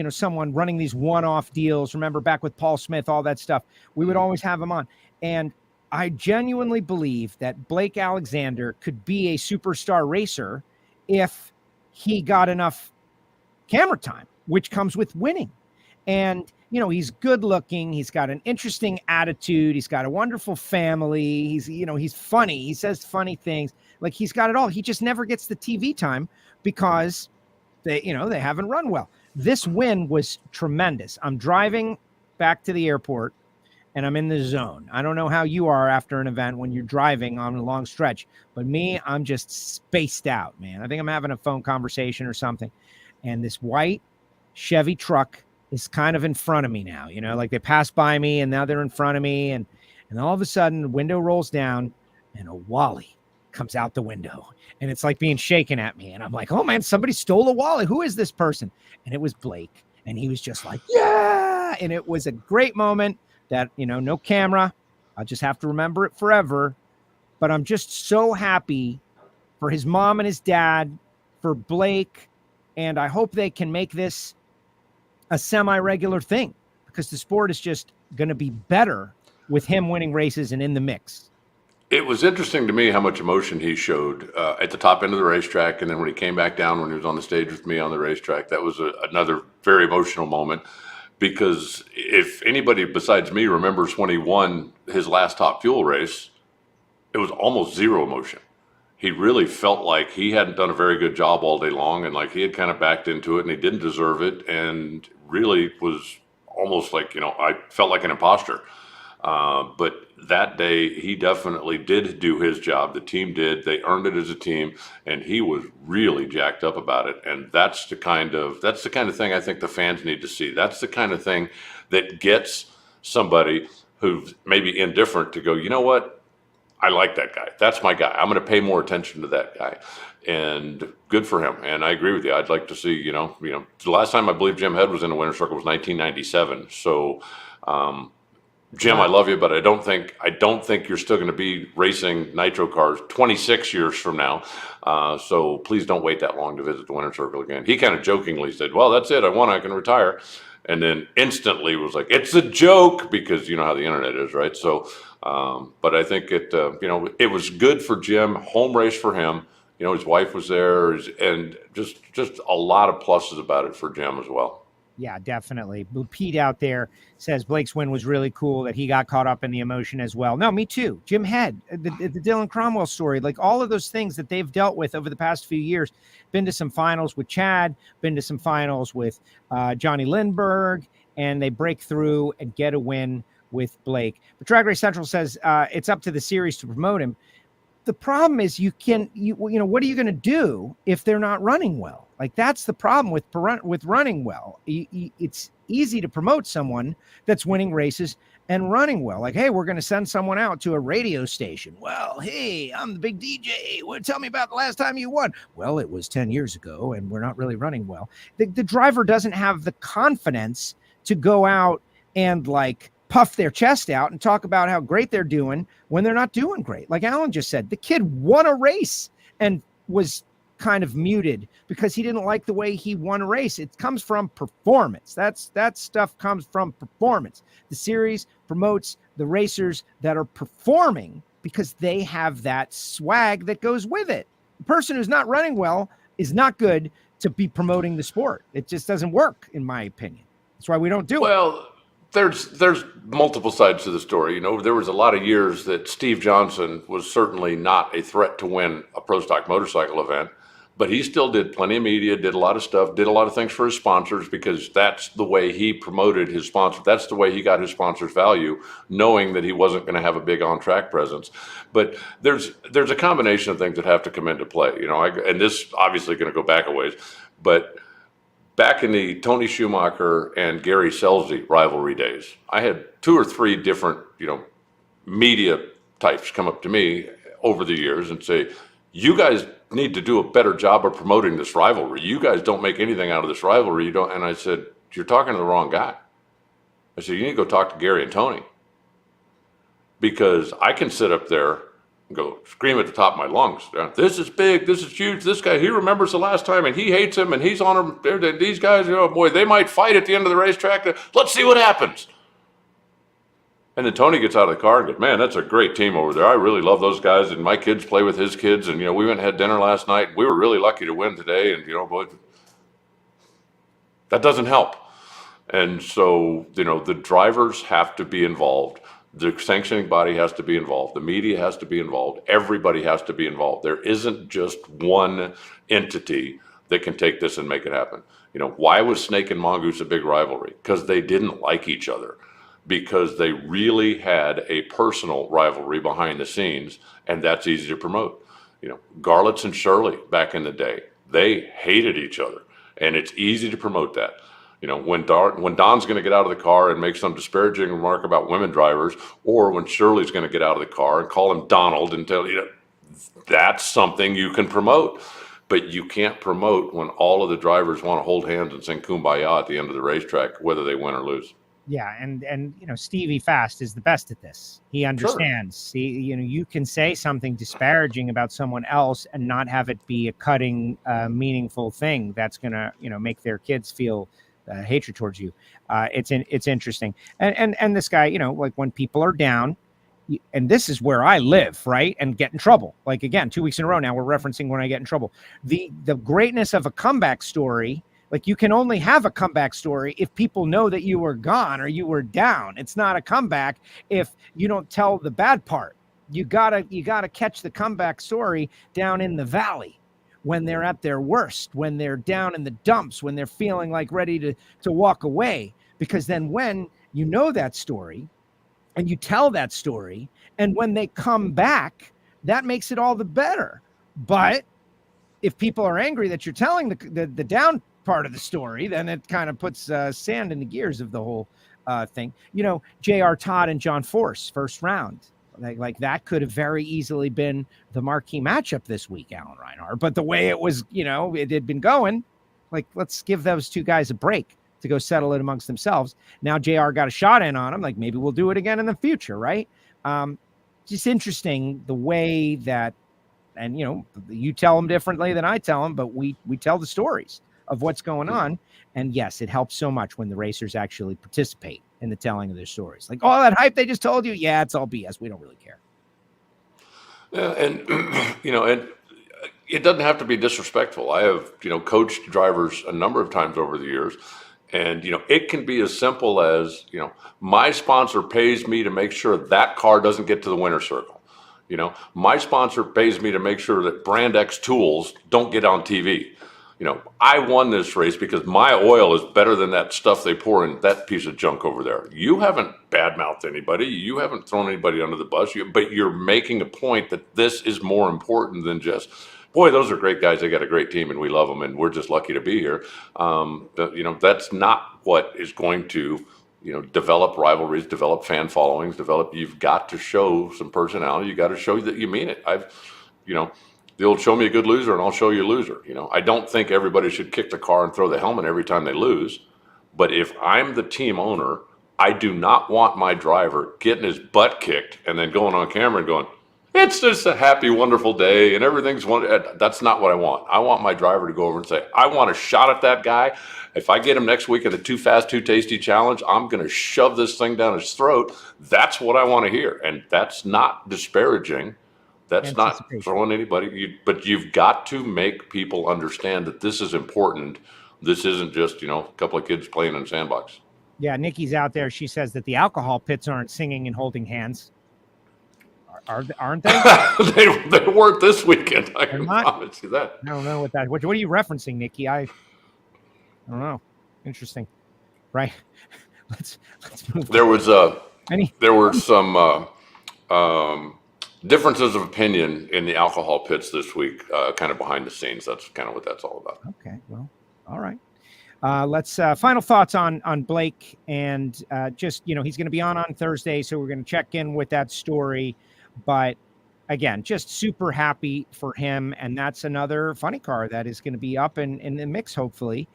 someone running these one-off deals, remember back with Paul Smith, all that stuff, we would always have him on. And I genuinely believe that Blake Alexander could be a superstar racer if he got enough camera time, which comes with winning. And, he's good looking. He's got an interesting attitude. He's got a wonderful family. He's funny. He says funny things. Like, he's got it all. He just never gets the TV time because they haven't run well. This win was tremendous. I'm driving back to the airport and I'm in the zone. I don't know how you are after an event when you're driving on a long stretch, but me, I'm just spaced out, man. I think I'm having a phone conversation or something. And this white Chevy truck is kind of in front of me now, like they passed by me and now they're in front of me. And all of a sudden the window rolls down and a Wally comes out the window and it's like being shaken at me. And I'm like, oh man, somebody stole a Wally. Who is this person? And it was Blake. And he was just like, yeah. And it was a great moment that, no camera. I'll just have to remember it forever. But I'm just so happy for his mom and his dad, for Blake. And I hope they can make this a semi-regular thing because the sport is just going to be better with him winning races and in the mix. It was interesting to me how much emotion he showed at the top end of the racetrack. And then when he came back down, when he was on the stage with me on the racetrack, that was another very emotional moment. Because if anybody besides me remembers when he won his last Top Fuel race, it was almost zero emotion. He really felt like he hadn't done a very good job all day long and like he had kind of backed into it and he didn't deserve it and really was almost like, I felt like an imposter. But that day he definitely did do his job. The team did. They earned it as a team and he was really jacked up about it. And that's the kind of thing I think the fans need to see. That's the kind of thing that gets somebody who's maybe indifferent to go, you know what? I like that guy. That's my guy. I'm going to pay more attention to that guy. And good for him. And I agree with you. I'd like to see, the last time I believe Jim Head was in the winner's circle was 1997. So, Jim, I love you, but I don't think you're still going to be racing nitro cars 26 years from now. So please don't wait that long to visit the winner's circle again. He kind of jokingly said, well, that's it. I won. I can retire. And then instantly was like, it's a joke because you know how the internet is, right? So, but I think it was good for Jim, home race for him. His wife was there and just a lot of pluses about it for Jim as well. Yeah, definitely. Pete out there says Blake's win was really cool, that he got caught up in the emotion as well. No, me too. Jim Head, the Dylan Cromwell story, like all of those things that they've dealt with over the past few years. Been to some finals with Chad, been to some finals with Johnny Lindbergh, and they break through and get a win with Blake. But Drag Race Central says it's up to the series to promote him. The problem is what are you going to do if they're not running well? Like that's the problem with running well. It's easy to promote someone that's winning races and running well. Like, hey, we're going to send someone out to a radio station. Well, hey, I'm the big DJ. Well, tell me about the last time you won. Well, it was 10 years ago, and we're not really running well. The driver doesn't have the confidence to go out and like puff their chest out and talk about how great they're doing when they're not doing great. Like Alan just said, the kid won a race and was kind of muted because he didn't like the way he won a race. It comes from performance. That stuff comes from performance. The series promotes the racers that are performing because they have that swag that goes with it. The person who's not running well is not good to be promoting the sport. It just doesn't work, in my opinion. That's why we don't do it. Well, there's multiple sides to the story. You know, there was a lot of years that Steve Johnson was certainly not a threat to win a pro stock motorcycle event, but he still did plenty of media, did a lot of stuff, did a lot of things for his sponsors because that's the way he promoted his sponsor. That's the way he got his sponsors' value, knowing that he wasn't going to have a big on-track presence. But there's a combination of things that have to come into play. You know, and this obviously going to go back a ways, but back in the Tony Schumacher and Gary Selsey rivalry days, I had 2 or 3 different, media types come up to me over the years and say, you guys need to do a better job of promoting this rivalry. You guys don't make anything out of this rivalry. You don't. And I said, you're talking to the wrong guy. I said, you need to go talk to Gary and Tony, because I can sit up there and go scream at the top of my lungs. This is big. This is huge. This guy, he remembers the last time and he hates him and he's on him. These guys, boy, they might fight at the end of the racetrack. Let's see what happens. And then Tony gets out of the car and goes, man, that's a great team over there. I really love those guys. And my kids play with his kids. And, we went and had dinner last night. We were really lucky to win today. And, boy, that doesn't help. And so, the drivers have to be involved. The sanctioning body has to be involved. The media has to be involved. Everybody has to be involved. There isn't just one entity that can take this and make it happen. Why was Snake and Mongoose a big rivalry? Because they didn't like each other. Because they really had a personal rivalry behind the scenes, and that's easy to promote. Garlitz and Shirley back in the day, they hated each other, and it's easy to promote that. When Don's going to get out of the car and make some disparaging remark about women drivers, or when Shirley's going to get out of the car and call him Donald and tell that's something you can promote. But you can't promote when all of the drivers want to hold hands and sing Kumbaya at the end of the racetrack, whether they win or lose. Yeah, and Stevie Fast is the best at this. He understands. Sure. You can say something disparaging about someone else and not have it be a cutting, meaningful thing that's gonna make their kids feel hatred towards you. It's interesting. And this guy, like when people are down, and this is where I live, right, and get in trouble. Like again, 2 weeks in a row now, we're referencing when I get in trouble. The greatness of a comeback story. Like you can only have a comeback story if people know that you were gone or you were down. It's not a comeback if you don't tell the bad part. You gotta catch the comeback story down in the valley when they're at their worst, when they're down in the dumps, when they're feeling like ready to walk away. Because then when you know that story and you tell that story, and when they come back, that makes it all the better. But if people are angry that you're telling the down part of the story, then it kind of puts sand in the gears of the whole thing. J.R. Todd and John Force, first round. Like that could have very easily been the marquee matchup this week, Alan Reinhart. But the way it was, it had been going, like, let's give those two guys a break to go settle it amongst themselves. Now JR got a shot in on him. Like maybe we'll do it again in the future, right? Just interesting the way that, and you tell them differently than I tell them, but we tell the stories of what's going on. And yes, it helps so much when the racers actually participate in the telling of their stories. Like all that hype they just told you, yeah, it's all BS. We don't really care. Yeah, and and it doesn't have to be disrespectful. I have coached drivers a number of times over the years, and it can be as simple as my sponsor pays me to make sure that car doesn't get to the winner's circle. My sponsor pays me to make sure that Brand X tools don't get on TV. I won this race because my oil is better than that stuff they pour in that piece of junk over there. You haven't badmouthed anybody. You haven't thrown anybody under the bus. But you're making a point that this is more important than just, boy, those are great guys. They got a great team and we love them and we're just lucky to be here. That's not what is going to develop rivalries, develop fan followings, you've got to show some personality. You got to show that you mean it. The old show me a good loser and I'll show you a loser. I don't think everybody should kick the car and throw the helmet every time they lose. But if I'm the team owner, I do not want my driver getting his butt kicked and then going on camera and going, it's just a happy, wonderful day and everything's wonderful. That's not what I want. I want my driver to go over and say, I want a shot at that guy. If I get him next week in the Too Fast, Too Tasty challenge, I'm going to shove this thing down his throat. That's what I want to hear. And that's not disparaging. That's not throwing anybody. But you've got to make people understand that this is important. This isn't just, a couple of kids playing in a sandbox. Yeah, Nikki's out there. She says that the alcohol pits aren't singing and holding hands. Aren't they? They weren't this weekend. I can promise you that. I don't know what that. What are you referencing, Nikki? I don't know. Interesting, right? Let's move. There were some differences of opinion in the alcohol pits this week, kind of behind the scenes. That's kind of what that's all about. Okay, well, all right. Let's final thoughts on Blake and just he's going to be on Thursday, so we're going to check in with that story. But again, just super happy for him, and that's another funny car that is going to be up in the mix, hopefully,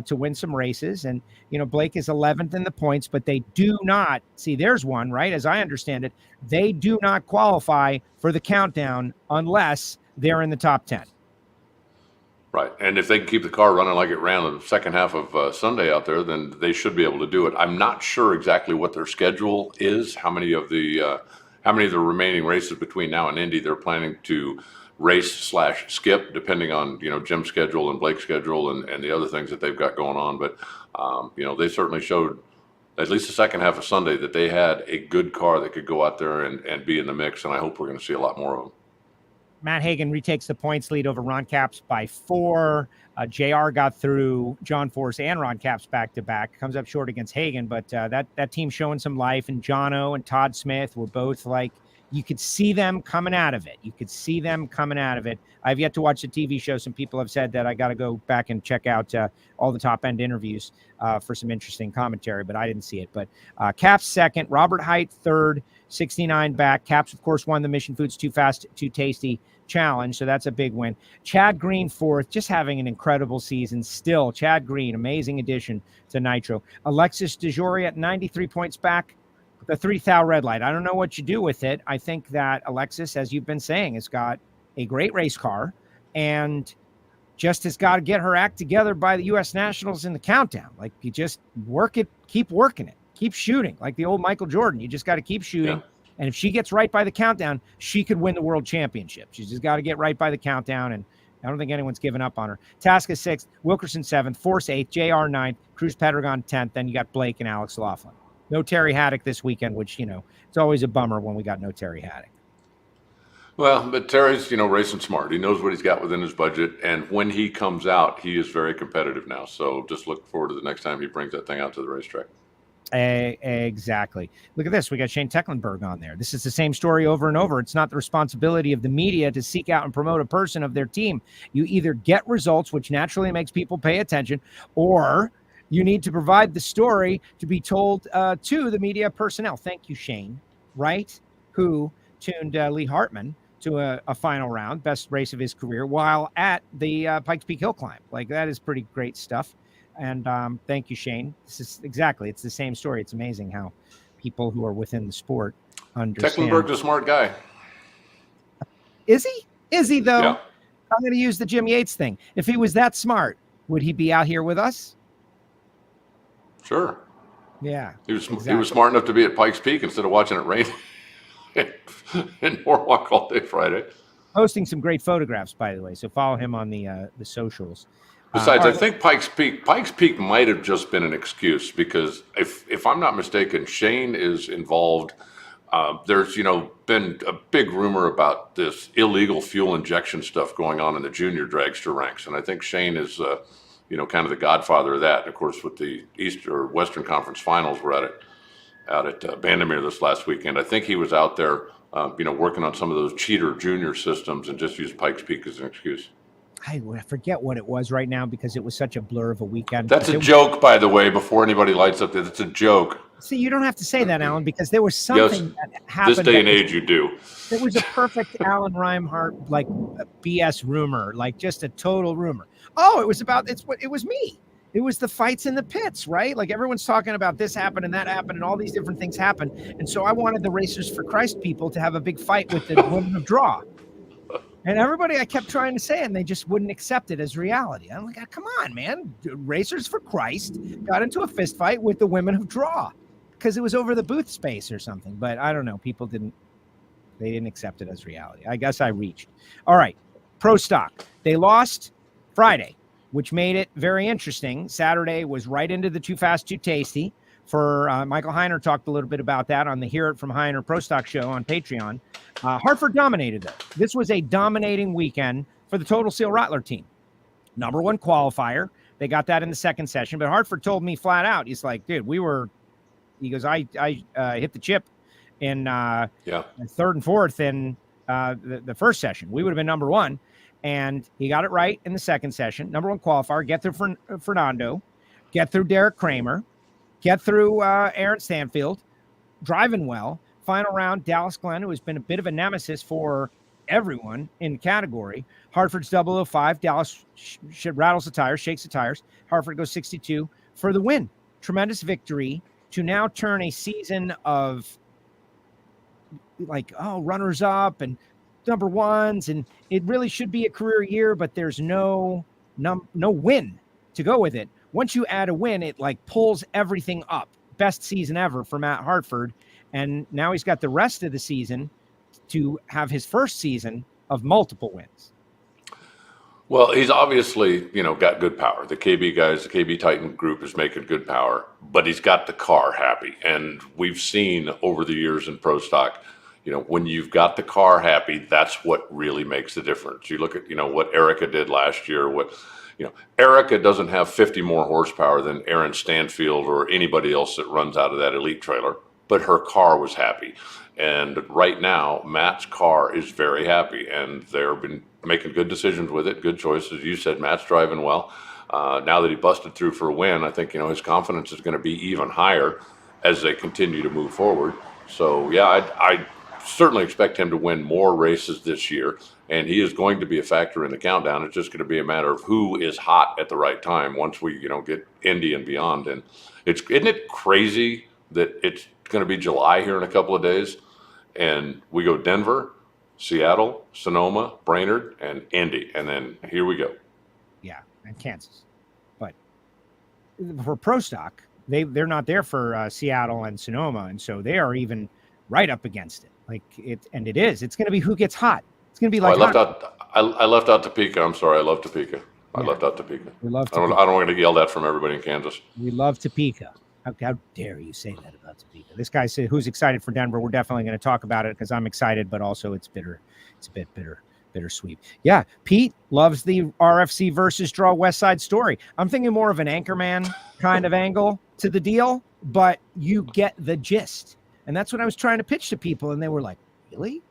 to win some races. And Blake is 11th in the points, but they do not see. There's one, right? As I understand it, they do not qualify for the countdown unless they're in the top 10. Right, and if they can keep the car running like it ran the second half of Sunday out there, then they should be able to do it. I'm not sure exactly what their schedule is. How many of the remaining races between now and Indy they're planning to race/skip, depending on Jim's schedule and Blake's schedule and the other things that they've got going on. But they certainly showed at least the second half of Sunday that they had a good car that could go out there and be in the mix. And I hope we're going to see a lot more of them. Matt Hagan retakes the points lead over Ron Capps by 4. JR got through John Force and Ron Capps back-to-back. Comes up short against Hagan, but that team showing some life. And Jono and Todd Smith were both you could see them coming out of it. I've yet to watch the TV show. Some people have said that I got to go back and check out all the top-end interviews for some interesting commentary, but I didn't see it. But Capps second, Robert Height third, 69 back. Capps, of course, won the Mission Foods Too Fast, Too Tasty challenge, so that's a big win. Chad Green fourth, just having an incredible season still. Chad Green, amazing addition to Nitro. Alexis DeJoria at 93 points back. The 3,000 red light. I don't know what you do with it. I think that Alexis, as you've been saying, has got a great race car and just has got to get her act together by the U.S. Nationals in the countdown. You just work it, keep working it, keep shooting. Like the old Michael Jordan, you just got to keep shooting. Yeah. And if she gets right by the countdown, she could win the world championship. She's just got to get right by the countdown, and I don't think anyone's given up on her. Tasca 6th, Wilkerson 7th, Force 8th, JR 9th, Cruz Pedregon 10th. Then you got Blake and Alex Laughlin. No Terry Haddock this weekend, which, it's always a bummer when we got no Terry Haddock. Well, but Terry's, racing smart. He knows what he's got within his budget. And when he comes out, he is very competitive now. So just look forward to the next time he brings that thing out to the racetrack. Exactly. Look at this. We got Shane Tecklenburg on there. This is the same story over and over. It's not the responsibility of the media to seek out and promote a person of their team. You either get results, which naturally makes people pay attention, or you need to provide the story to be told to the media personnel. Thank you, Shane, right? Who tuned Lee Hartman to a final round, best race of his career, while at the Pikes Peak Hill Climb. That is pretty great stuff. And thank you, Shane. It's the same story. It's amazing how people who are within the sport understand. Tecklenburg's a smart guy. Is he? Is he, though? Yeah. I'm going to use the Jim Yates thing. If he was that smart, would he be out here with us? Sure. Yeah. He was smart enough to be at Pikes Peak instead of watching it rain in Norwalk all day Friday. Posting some great photographs, by the way. So follow him on the socials. Besides, I think Pikes Peak might have just been an excuse because if I'm not mistaken, Shane is involved. There's, been a big rumor about this illegal fuel injection stuff going on in the junior dragster ranks. And I think Shane is, kind of the godfather of that. And of course, with the Western Conference Finals, we're out at Bandamere this last weekend. I think he was out there, working on some of those cheater junior systems and just used Pikes Peak as an excuse. I forget what it was right now because it was such a blur of a weekend. That's a joke, by the way, before anybody lights up there. That's a joke. See, you don't have to say that, Alan, because there was something that happened. This day and age, you do. It was a perfect Alan Reinhart, like BS rumor, like just a total rumor. Oh, it was me. It was the fights in the pits, right? Like everyone's talking about this happened and that happened and all these different things happened. And so I wanted the Racers for Christ people to have a big fight with the women of draw. And everybody I kept trying to say, and they just wouldn't accept it as reality. I'm like, come on, man. Racers for Christ got into a fist fight with the women of draw because it was over the booth space or something. But I don't know. People didn't accept it as reality. I guess I reached. All right. Pro Stock. They lost Friday, which made it very interesting. Saturday was right into the Too Fast, Too Tasty. For Michael Heiner talked a little bit about that on the Hear It From Heiner Pro Stock show on Patreon. Hartford dominated, though. This was a dominating weekend for the Total Seal Rattler team. Number one qualifier. They got that in the second session, but Hartford told me flat out, he's like, dude, he goes, I hit the chip in third and fourth in the first session. We would have been number one, and he got it right in the second session. Number one qualifier, get through Fernando, get through Derek Kramer, get through Aaron Stanfield, driving well. Final round, Dallas Glenn, who has been a bit of a nemesis for everyone in the category. Hartford's 005. Dallas rattles the tires, shakes the tires. Hartford goes 62 for the win. Tremendous victory to now turn a season of runners up and number ones. And it really should be a career year, but there's no win to go with it. Once you add a win, it pulls everything up. Best season ever for Matt Hartford. And now he's got the rest of the season to have his first season of multiple wins. Well, he's obviously, got good power. The KB guys, the KB Titan group is making good power, but he's got the car happy. And we've seen over the years in Pro Stock, when you've got the car happy, that's what really makes the difference. You look at, what Erica did last year, Erica doesn't have 50 more horsepower than Aaron Stanfield or anybody else that runs out of that elite trailer, but her car was happy. And right now, Matt's car is very happy, and they've been making good decisions with it, good choices. You said Matt's driving well. Now that he busted through for a win, I think, his confidence is going to be even higher as they continue to move forward. So, yeah, I certainly expect him to win more races this year, and he is going to be a factor in the countdown. It's just going to be a matter of who is hot at the right time once we, get Indy and beyond. And isn't it crazy that it's going to be July here in a couple of days, and we go Denver, Seattle, Sonoma, Brainerd, and Indy, and then here we go. Yeah, and Kansas. But for Pro Stock, they're not there for Seattle and Sonoma, and so they are even right up against it. It's going to be who gets hot. It's going to be like I left out Topeka. I'm sorry, I love Topeka. I left out Topeka. We love Topeka. I don't want to get yelled at from everybody in Kansas. We love Topeka. How dare you say that about Topeka? This guy said, who's excited for Denver? We're definitely going to talk about it because I'm excited, but also it's bitter. It's a bit bittersweet. Yeah, Pete loves the RFC versus Draw West Side story. I'm thinking more of an Anchorman kind of angle to the deal, but you get the gist. And that's what I was trying to pitch to people, and they were like, really?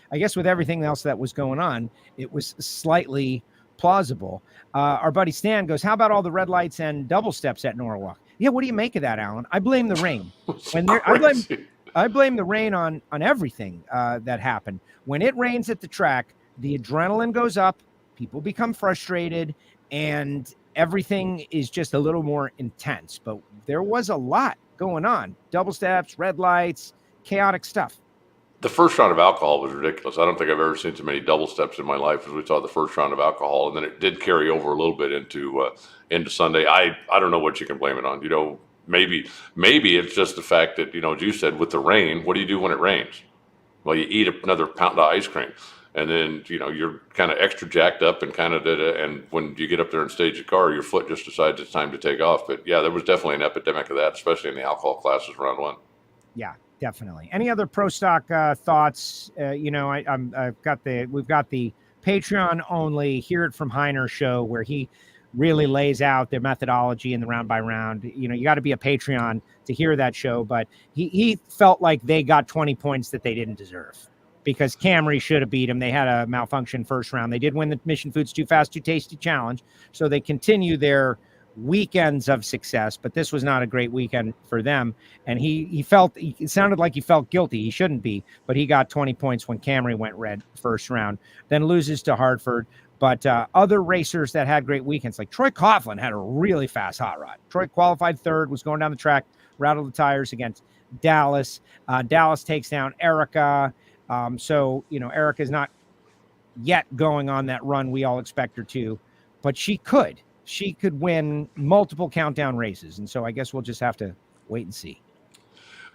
I guess with everything else that was going on, it was slightly plausible. Our buddy Stan goes, how about all the red lights and double steps at Norwalk? Yeah, what do you make of that, Alan? I blame the rain. I blame the rain on everything that happened. When it rains at the track, the adrenaline goes up, people become frustrated, and everything is just a little more intense. But there was a lot going on. Double steps, red lights, chaotic stuff. The first round of alcohol was ridiculous. I don't think I've ever seen so many double steps in my life as we saw the first round of alcohol, and then it did carry over a little bit into Sunday. I don't know what you can blame it on. Maybe it's just the fact that, as you said, with the rain, what do you do when it rains? Well, you eat another pound of ice cream, and then you're kind of extra jacked up and and when you get up there and stage the car, your foot just decides it's time to take off. But yeah, there was definitely an epidemic of that, especially in the alcohol classes round one. Yeah. Definitely. Any other Pro Stock thoughts? We've got the Patreon only Hear It From Heiner show where he really lays out their methodology in the round by round. You got to be a Patreon to hear that show, but he felt like they got 20 points that they didn't deserve. because Camry should have beat him. They had a malfunction first round. They did win the Mission Foods Too Fast, Too Tasty challenge. So they continue their weekends of success, but this was not a great weekend for them. And it sounded like he felt guilty. He shouldn't be, but he got 20 points when Camry went red first round, then loses to Hartford. But other racers that had great weekends, like Troy Coughlin had a really fast hot rod. Troy qualified third, was going down the track, rattled the tires against Dallas. Dallas takes down Erica. So, Erica's not yet going on that run we all expect her to, but she could. She could win multiple countdown races. And so I guess we'll just have to wait and see.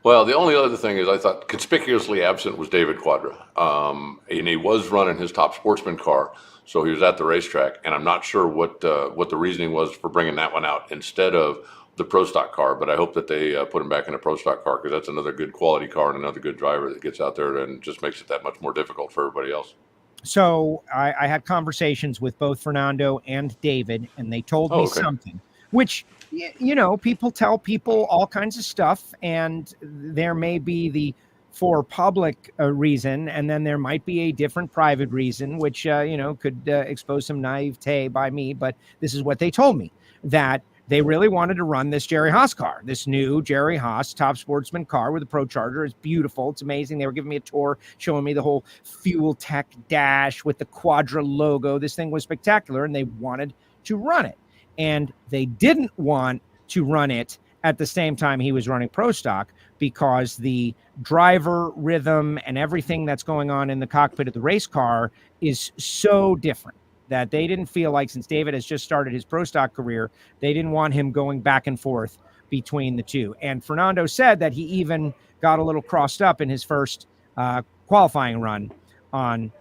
Well, the only other thing is I thought conspicuously absent was David Quadra. And he was running his Top Sportsman car, so he was at the racetrack. And I'm not sure what the reasoning was for bringing that one out instead of the Pro Stock car. But I hope that they put him back in a Pro Stock car, because that's another good quality car and another good driver that gets out there and just makes it that much more difficult for everybody else. So I had conversations with both Fernando and David, and they told me something, which, people tell people all kinds of stuff, and there may be the for public reason, and then there might be a different private reason, which, could expose some naivete by me. But this is what they told me, that they really wanted to run this Jerry Haas car, this new Jerry Haas Top Sportsman car with a Pro Charger. It's beautiful. It's amazing. They were giving me a tour, showing me the whole Fuel Tech dash with the Quadra logo. This thing was spectacular, and they wanted to run it. And they didn't want to run it at the same time he was running Pro Stock, because the driver rhythm and everything that's going on in the cockpit of the race car is so different, that they didn't feel like, since David has just started his Pro Stock career, they didn't want him going back and forth between the two. And Fernando said that he even got a little crossed up in his first qualifying run on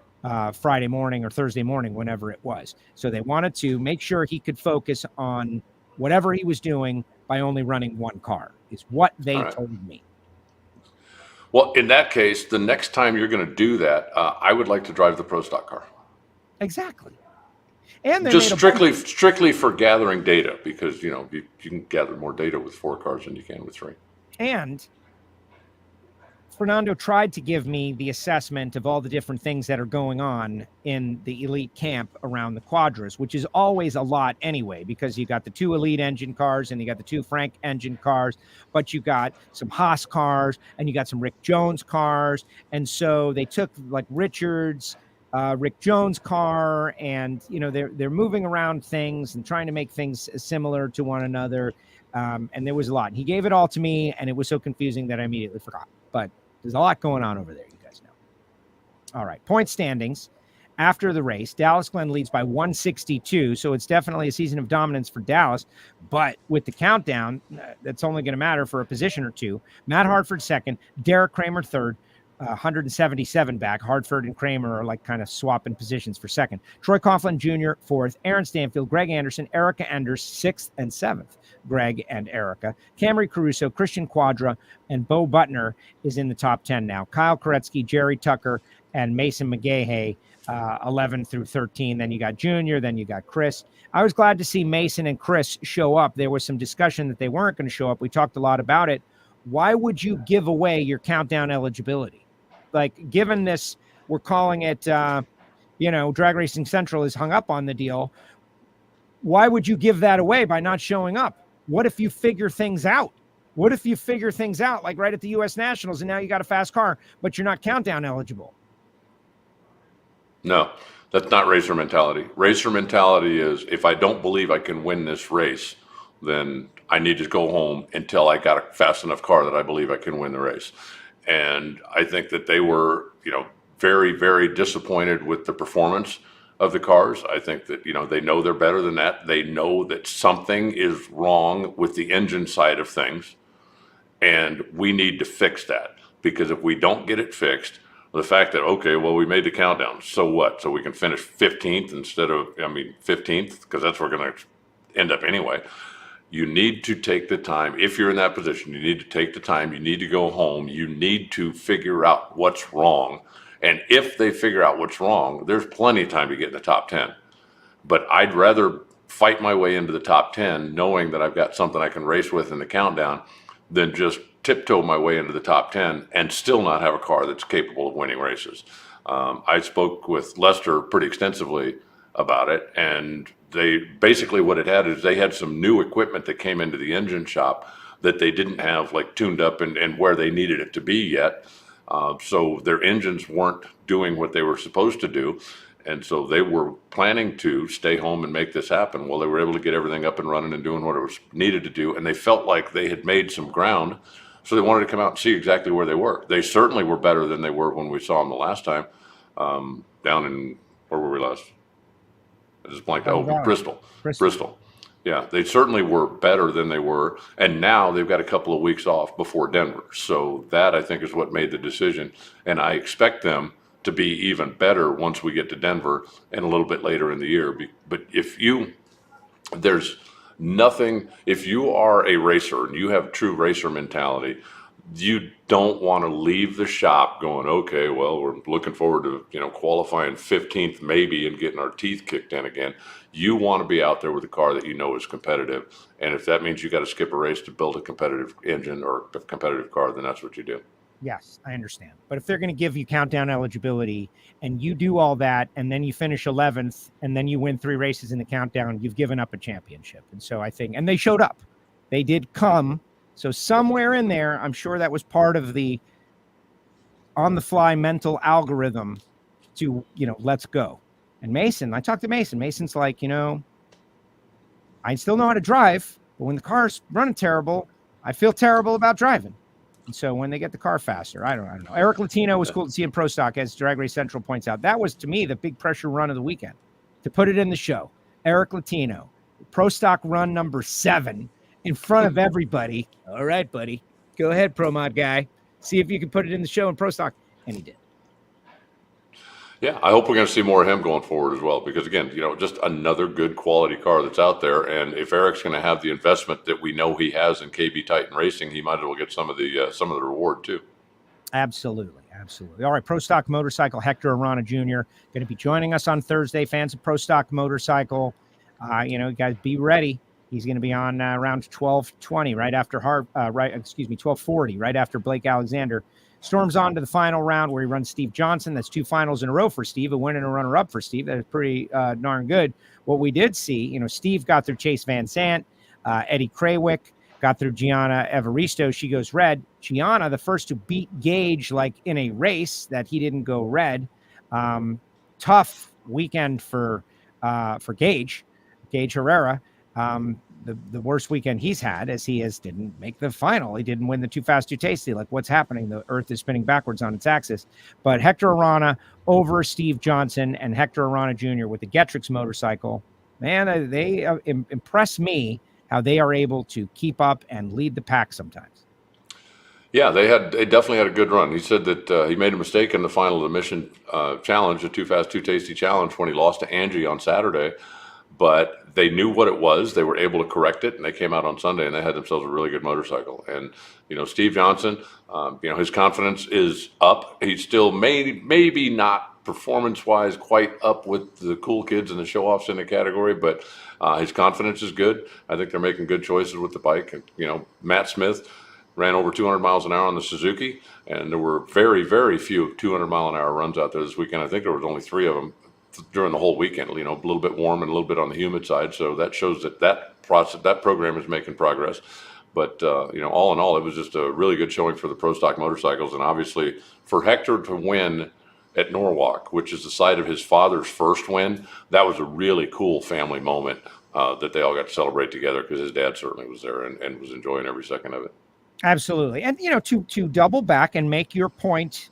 Friday morning or Thursday morning, whenever it was. So they wanted to make sure he could focus on whatever he was doing by only running one car, is what they told me. Well, in that case, the next time you're going to do that, I would like to drive the Pro Stock car. Exactly. And just strictly for gathering data, because you can gather more data with 4 cars than you can with 3. And Fernando tried to give me the assessment of all the different things that are going on in the elite camp around the Quadras, which is always a lot anyway, because you got the 2 elite engine cars and you got the 2 Frank engine cars, but you got some Haas cars and you got some Rick Jones cars. And so they took like Richards, Rick Jones car, and they're moving around things and trying to make things similar to one another, and there was a lot. And he gave it all to me, and it was so confusing that I immediately forgot. But there's a lot going on over there, you guys know. All right, point standings after the race. Dallas Glenn leads by 162, so it's definitely a season of dominance for Dallas. But with the countdown, that's only going to matter for a position or two. Matt Hartford second, Derek Kramer third. 177 back. Hartford and Kramer are like kind of swapping positions for second. Troy Coughlin Jr. fourth. Aaron Stanfield, Greg Anderson, Erica Enders sixth and seventh. Greg and Erica. Camry Caruso, Christian Quadra, and Bo Butner is in the top 10 now. Kyle Koretsky, Jerry Tucker, and Mason McGahey, 11 through 13. Then you got Junior, then you got Chris. I was glad to see Mason and Chris show up. There was some discussion that they weren't going to show up. We talked a lot about it. Why would you give away your countdown eligibility? Like, given this, we're calling it, Drag Racing Central is hung up on the deal. Why would you give that away by not showing up? What if you figure things out? What if you figure things out, like right at the U.S. Nationals, and now you got a fast car, but you're not countdown eligible? No, that's not racer mentality. Racer mentality is, if I don't believe I can win this race, then I need to go home until I got a fast enough car that I believe I can win the race. And I think that they were, very, very disappointed with the performance of the cars. I think that, they know they're better than that. They know that something is wrong with the engine side of things, and we need to fix that. Because if we don't get it fixed, the fact that, we made the countdown, so what? So we can finish 15th instead of, 15th, because that's where we're going to end up anyway. You need to take the time. If you're in that position, you need to take the time. You need to go home. You need to figure out what's wrong. And if they figure out what's wrong, there's plenty of time to get in the top 10. But I'd rather fight my way into the top 10 knowing that I've got something I can race with in the countdown than just tiptoe my way into the top 10 and still not have a car that's capable of winning races. I spoke with Lester pretty extensively about it, and they basically what it had is they had some new equipment that came into the engine shop that they didn't have like tuned up and where they needed it to be yet. So their engines weren't doing what they were supposed to do. And so they were planning to stay home and make this happen. Well, they were able to get everything up and running and doing what it was needed to do. And they felt like they had made some ground. So they wanted to come out and see exactly where they were. They certainly were better than they were when we saw them the last time, down in, where were we last? I just blanked out. Bristol. Yeah, they certainly were better than they were. And now they've got a couple of weeks off before Denver. So that, I think, is what made the decision. And I expect them to be even better once we get to Denver and a little bit later in the year. But there's nothing, if you are a racer and you have true racer mentality, you don't want to leave the shop going, okay, well, we're looking forward to, qualifying 15th maybe and getting our teeth kicked in again. You want to be out there with a car that you know is competitive. And if that means you got to skip a race to build a competitive engine or a competitive car, then that's what you do. Yes, I understand. But if they're going to give you countdown eligibility and you do all that and then you finish 11th and then you win 3 races in the countdown, you've given up a championship. And so I think, and they showed up. They did come. So somewhere in there, I'm sure that was part of the on-the-fly mental algorithm to, let's go. And Mason, I talked to Mason. Mason's like, I still know how to drive, but when the car's running terrible, I feel terrible about driving. And so when they get the car faster, I don't know. Eric Latino was cool to see in Pro Stock, as Drag Race Central points out. That was, to me, the big pressure run of the weekend. To put it in the show, Eric Latino, Pro Stock run number 7 in front of everybody. All right, buddy. Go ahead, Pro Mod guy. See if you can put it in the show in Pro Stock. And he did. Yeah, I hope we're going to see more of him going forward as well, because again, just another good quality car that's out there. And if Eric's going to have the investment that we know he has in KB Titan Racing, he might as well get some of the reward too. Absolutely. All right, Pro Stock Motorcycle, Hector Arana Jr. going to be joining us on Thursday. Fans of Pro Stock Motorcycle, guys, be ready. He's going to be on around 12:20 right after 12:40 right after Blake Alexander storms on to the final round where he runs Steve Johnson. That's 2 finals in a row for Steve, a win and a runner-up for Steve. That is pretty darn good. What we did see, Steve got through Chase Van Sant, Eddie Krawick got through Gianna Evaristo. She goes red. Gianna, the first to beat Gage like in a race that he didn't go red. Tough weekend for Gage Herrera. The worst weekend he's had, as he didn't make the final. He didn't win the Too Fast, Too Tasty. Like, what's happening? The earth is spinning backwards on its axis. But Hector Arana over Steve Johnson and Hector Arana Jr. with the Getrix motorcycle. Man, they impress me how they are able to keep up and lead the pack sometimes. Yeah, they definitely had a good run. He said that he made a mistake in the final of the Mission Challenge, the Too Fast, Too Tasty Challenge, when he lost to Angie on Saturday. But they knew what it was. They were able to correct it, and they came out on Sunday, and they had themselves a really good motorcycle. And, Steve Johnson, his confidence is up. He's still maybe not performance-wise quite up with the cool kids and the show-offs in the category, but his confidence is good. I think they're making good choices with the bike. And, Matt Smith ran over 200 miles an hour on the Suzuki, and there were very, very few 200-mile-an-hour runs out there this weekend. I think there was only 3 of them during the whole weekend, a little bit warm and a little bit on the humid side. So that shows that program is making progress. But, all in all, it was just a really good showing for the Pro Stock motorcycles. And obviously for Hector to win at Norwalk, which is the site of his father's first win, that was a really cool family moment that they all got to celebrate together, because his dad certainly was there and was enjoying every second of it. Absolutely. And, to double back and make your point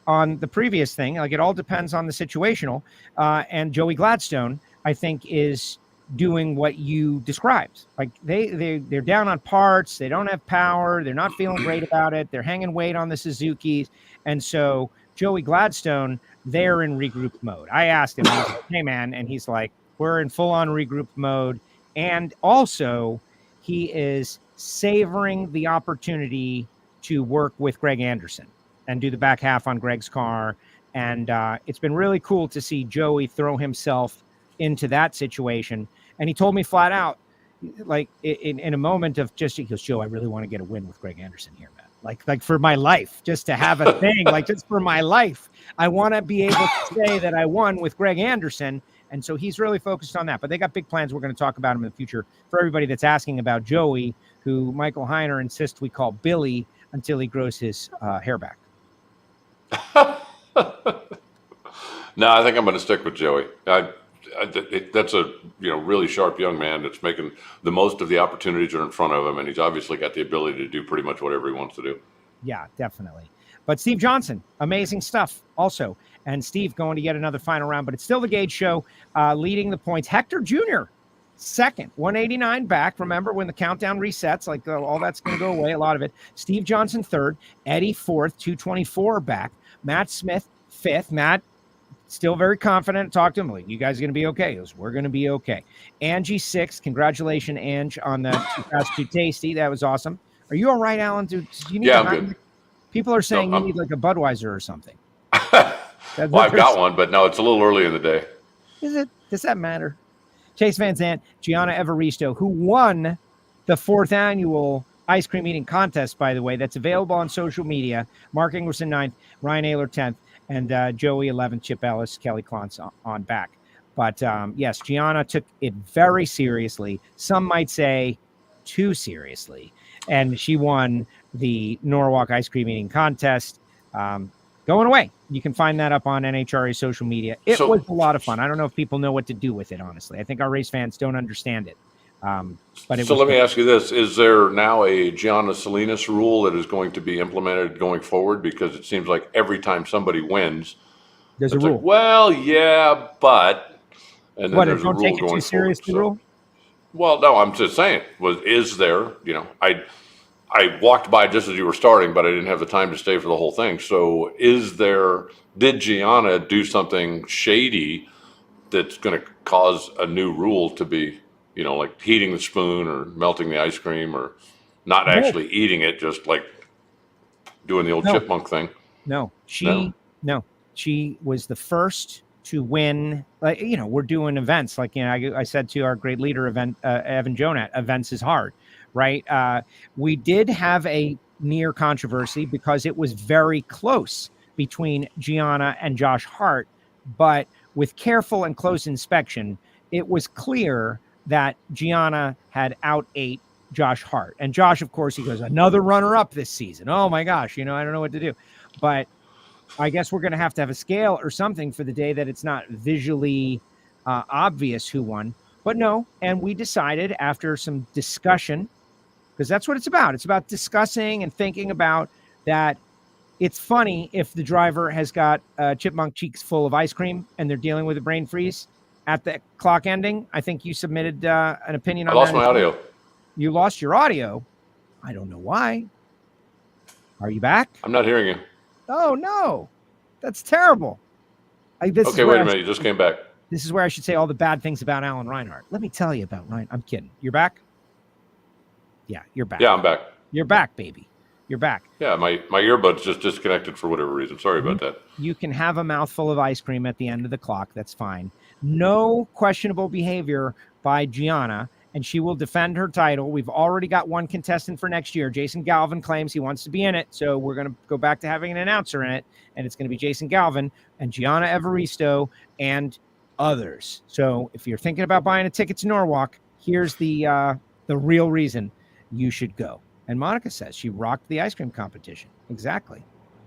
on the previous thing, like, it all depends on the situational. And Joey Gladstone, I think, is doing what you described. Like, they're down on parts. They don't have power. They're not feeling great about it. They're hanging weight on the Suzukis. And so Joey Gladstone, they're in regroup mode. I asked him, I was like, hey, man. And he's like, we're in full on regroup mode. And also he is savoring the opportunity to work with Greg Anderson and do the back half on Greg's car. And it's been really cool to see Joey throw himself into that situation. And he told me flat out, like, in a moment of just, he goes, Joe, I really want to get a win with Greg Anderson here, man. like for my life, just to have a thing, like just for my life. I want to be able to say that I won with Greg Anderson. And so he's really focused on that. But they got big plans. We're going to talk about him in the future. For everybody that's asking about Joey, who Michael Heiner insists we call Billy until he grows his hair back. No, I think I'm going to stick with Joey. That's a really sharp young man that's making the most of the opportunities that are in front of him, and he's obviously got the ability to do pretty much whatever he wants to do. Yeah, definitely. But Steve Johnson, amazing stuff also. And Steve going to yet another final round, but it's still the Gage show, leading the points. Hector Jr., second, 189 back. Remember when the countdown resets, like all that's going to go away, a lot of it. Steve Johnson, third. Eddie, fourth, 224 back. Matt Smith, fifth. Matt, still very confident. Talk to him. Like, you guys are going to be okay. He goes, we're going to be okay. Angie, sixth. Congratulations, Ange, on the Fast Too Tasty. That was awesome. Are you all right, Alan? Do you need I'm good. People are saying you need like a Budweiser or something. Well, I've got one, but no, it's a little early in the day. Is it? Does that matter? Chase Van Zandt, Gianna Evaristo, who won the 4th annual ice cream eating contest, by the way, that's available on social media. Mark Ingerson, 9th, Ryan Ayler, 10th, and Joey, 11th, Chip Ellis, Kelly Klontz on back. But yes, Gianna took it very seriously. Some might say too seriously. And she won the Norwalk ice cream eating contest. Going away. You can find that up on NHRA social media. It was a lot of fun. I don't know if people know what to do with it, honestly. I think our race fans don't understand it. But let me ask you this. Is there now a Gianna Salinas rule that is going to be implemented going forward? Because it seems like every time somebody wins, there's a rule. Like, well, yeah, but. And then there's don't a rule take it going too seriously forward. Rule? Well, no, I'm just saying, is there, I walked by just as you were starting, but I didn't have the time to stay for the whole thing. So did Gianna do something shady that's going to cause a new rule to be, like heating the spoon or melting the ice cream or not actually eating it, just like doing the old chipmunk thing? No, she was the first to win. Like, we're doing events. Like, I said to our great leader, Evan Jonat, events is hard. Right. We did have a near controversy because it was very close between Gianna and Josh Hart. But with careful and close inspection, it was clear that Gianna had out-ate Josh Hart. And Josh, of course, he goes, another runner-up this season. Oh, my gosh, I don't know what to do. But I guess we're going to have a scale or something for the day that it's not visually obvious who won. But no, and we decided after some discussion, because that's what it's about. It's about discussing and thinking about that. It's funny if the driver has got chipmunk cheeks full of ice cream and they're dealing with a brain freeze at the clock ending. I think you submitted an opinion on that. I lost my audio. You lost your audio? I don't know why. Are you back? I'm not hearing you. Oh, no. That's terrible. Okay, wait a minute. You just came back. This is where I should say all the bad things about Alan Reinhart. Let me tell you about Reinhart. I'm kidding. You're back? Yeah, you're back. Yeah, I'm back. You're back, baby. You're back. Yeah, my earbuds just disconnected for whatever reason. Sorry about that. You can have a mouthful of ice cream at the end of the clock. That's fine. No questionable behavior by Gianna, and she will defend her title. We've already got one contestant for next year. Jason Galvin claims he wants to be in it, so we're going to go back to having an announcer in it, and it's going to be Jason Galvin and Gianna Evaristo and others. So if you're thinking about buying a ticket to Norwalk, here's the real reason you should go. And Monica says she rocked the ice cream competition. Exactly.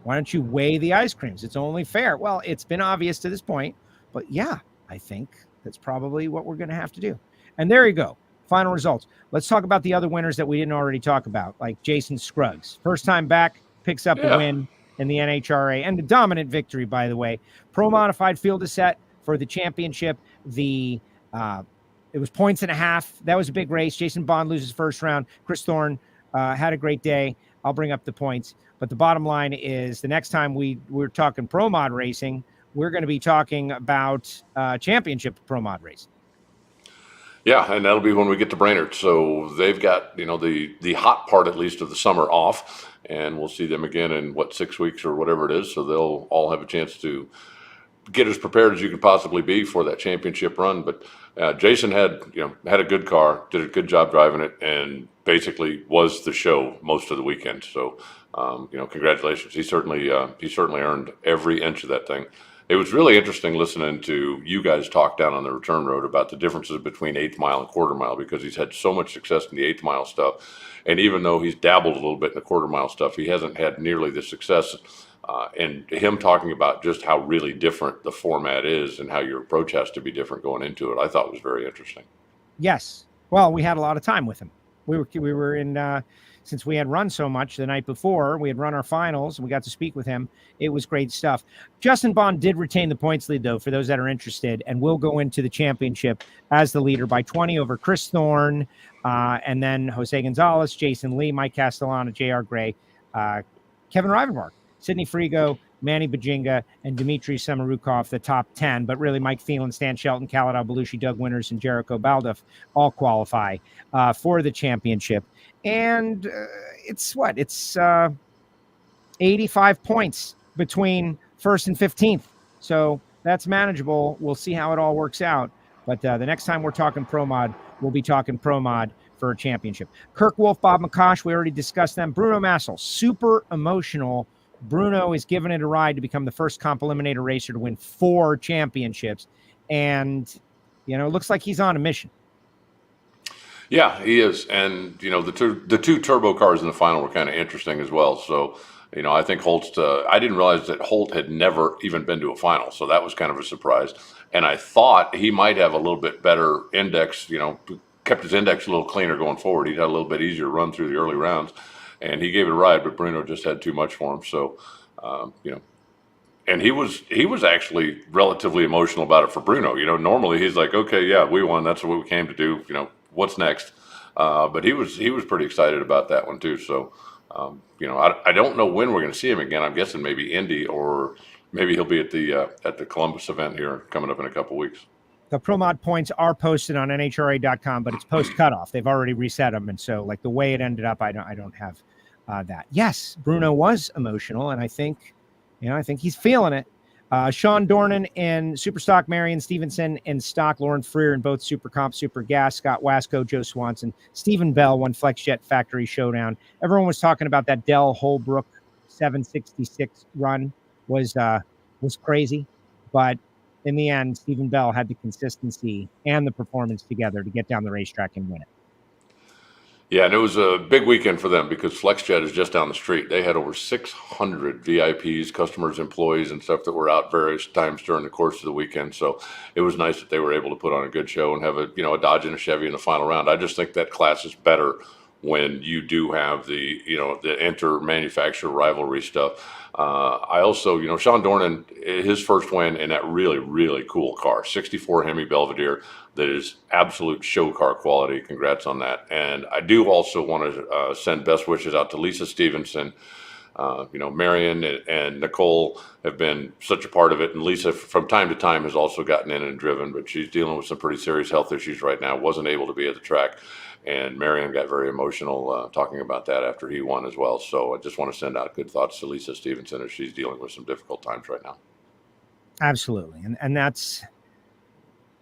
Why don't you weigh the ice creams? It's only fair. Well, it's been obvious to this point, but yeah, I think that's probably what we're going to have to do. And there you go. Final results. Let's talk about the other winners that we didn't already talk about, like Jason Scruggs. First time back, picks up a win in the NHRA, and a dominant victory, by the way. Pro Modified Field is set for the championship. It was points and a half. That was a big race. Jason Bond loses first round. Chris Thorne had a great day. I'll bring up the points. But the bottom line is the next time we're talking Pro Mod racing, we're going to be talking about championship Pro Mod racing. Yeah, and that'll be when we get to Brainerd. So they've got, the hot part, at least, of the summer off, and we'll see them again in, 6 weeks or whatever it is. So they'll all have a chance to get as prepared as you can possibly be for that championship run. But Jason had a good car, did a good job driving it, and basically was the show most of the weekend. So Congratulations. He certainly earned every inch of that thing. It was really interesting listening to you guys talk down on the return road about the differences between 8th mile and quarter mile, because he's had so much success in the 8th mile stuff. And even though he's dabbled a little bit in the quarter mile stuff, he hasn't had nearly the success. And him talking about just how really different the format is and how your approach has to be different going into it, I thought was very interesting. Yes. Well, we had a lot of time with him. We were in, since we had run so much the night before, we had run our finals, and we got to speak with him. It was great stuff. Justin Bond did retain the points lead, though, for those that are interested, and will go into the championship as the leader by 20 over Chris Thorne, and then Jose Gonzalez, Jason Lee, Mike Castellano, J.R. Gray, Kevin Rivenbark, Sidney Frigo, Manny Bajinga, and Dmitry Samarukov, the top 10. But really, Mike Thielen, Stan Shelton, Khaled Al-Belushi, Doug Winters, and Jericho Baldoff all qualify for the championship. And it's 85 points between first and 15th. So that's manageable. We'll see how it all works out. But the next time we're talking Pro Mod, we'll be talking Pro Mod for a championship. Kirk Wolf, Bob McCosh, we already discussed them. Bruno Massel, super emotional. Bruno is giving it a ride to become the first Comp Eliminator racer to win 4 championships. And, it looks like he's on a mission. Yeah, he is. And, the two turbo cars in the final were kind of interesting as well. So, I think Holt's, I didn't realize that Holt had never even been to a final. So that was kind of a surprise. And I thought he might have a little bit better index, kept his index a little cleaner going forward. He'd had a little bit easier run through the early rounds. And he gave it a ride, but Bruno just had too much for him. So, and he was actually relatively emotional about it for Bruno. Normally he's like, okay, yeah, we won. That's what we came to do. What's next? But he was pretty excited about that one too. So, I don't know when we're going to see him again. I'm guessing maybe Indy, or maybe he'll be at the Columbus event here coming up in a couple weeks. The Pro Mod points are posted on NHRA.com, but it's post cutoff. They've already reset them, and so the way it ended up, I don't have that. Yes, Bruno was emotional, and I think he's feeling it. Sean Dornan in Superstock, Marion Stevenson in Stock, Lauren Freer in both Super Comp, Super Gas, Scott Wasco, Joe Swanson, Stephen Bell won FlexJet Factory Showdown. Everyone was talking about that Dell Holbrook 766 run was crazy, but in the end, Stephen Bell had the consistency and the performance together to get down the racetrack and win it. Yeah, and it was a big weekend for them because FlexJet is just down the street. They had over 600 VIPs, customers, employees, and stuff that were out various times during the course of the weekend. So it was nice that they were able to put on a good show and have a Dodge and a Chevy in the final round. I just think that class is better when you do have the inter-manufacturer rivalry stuff. I also, Sean Dornan, his first win in that really, really cool car, 64 Hemi Belvedere, that is absolute show car quality. Congrats on that. And I do also want to send best wishes out to Lisa Stevenson. Marion and Nicole have been such a part of it. And Lisa, from time to time, has also gotten in and driven, but she's dealing with some pretty serious health issues right now, wasn't able to be at the track. And Marion got very emotional talking about that after he won as well. So I just want to send out good thoughts to Lisa Stevenson as she's dealing with some difficult times right now. Absolutely. And that's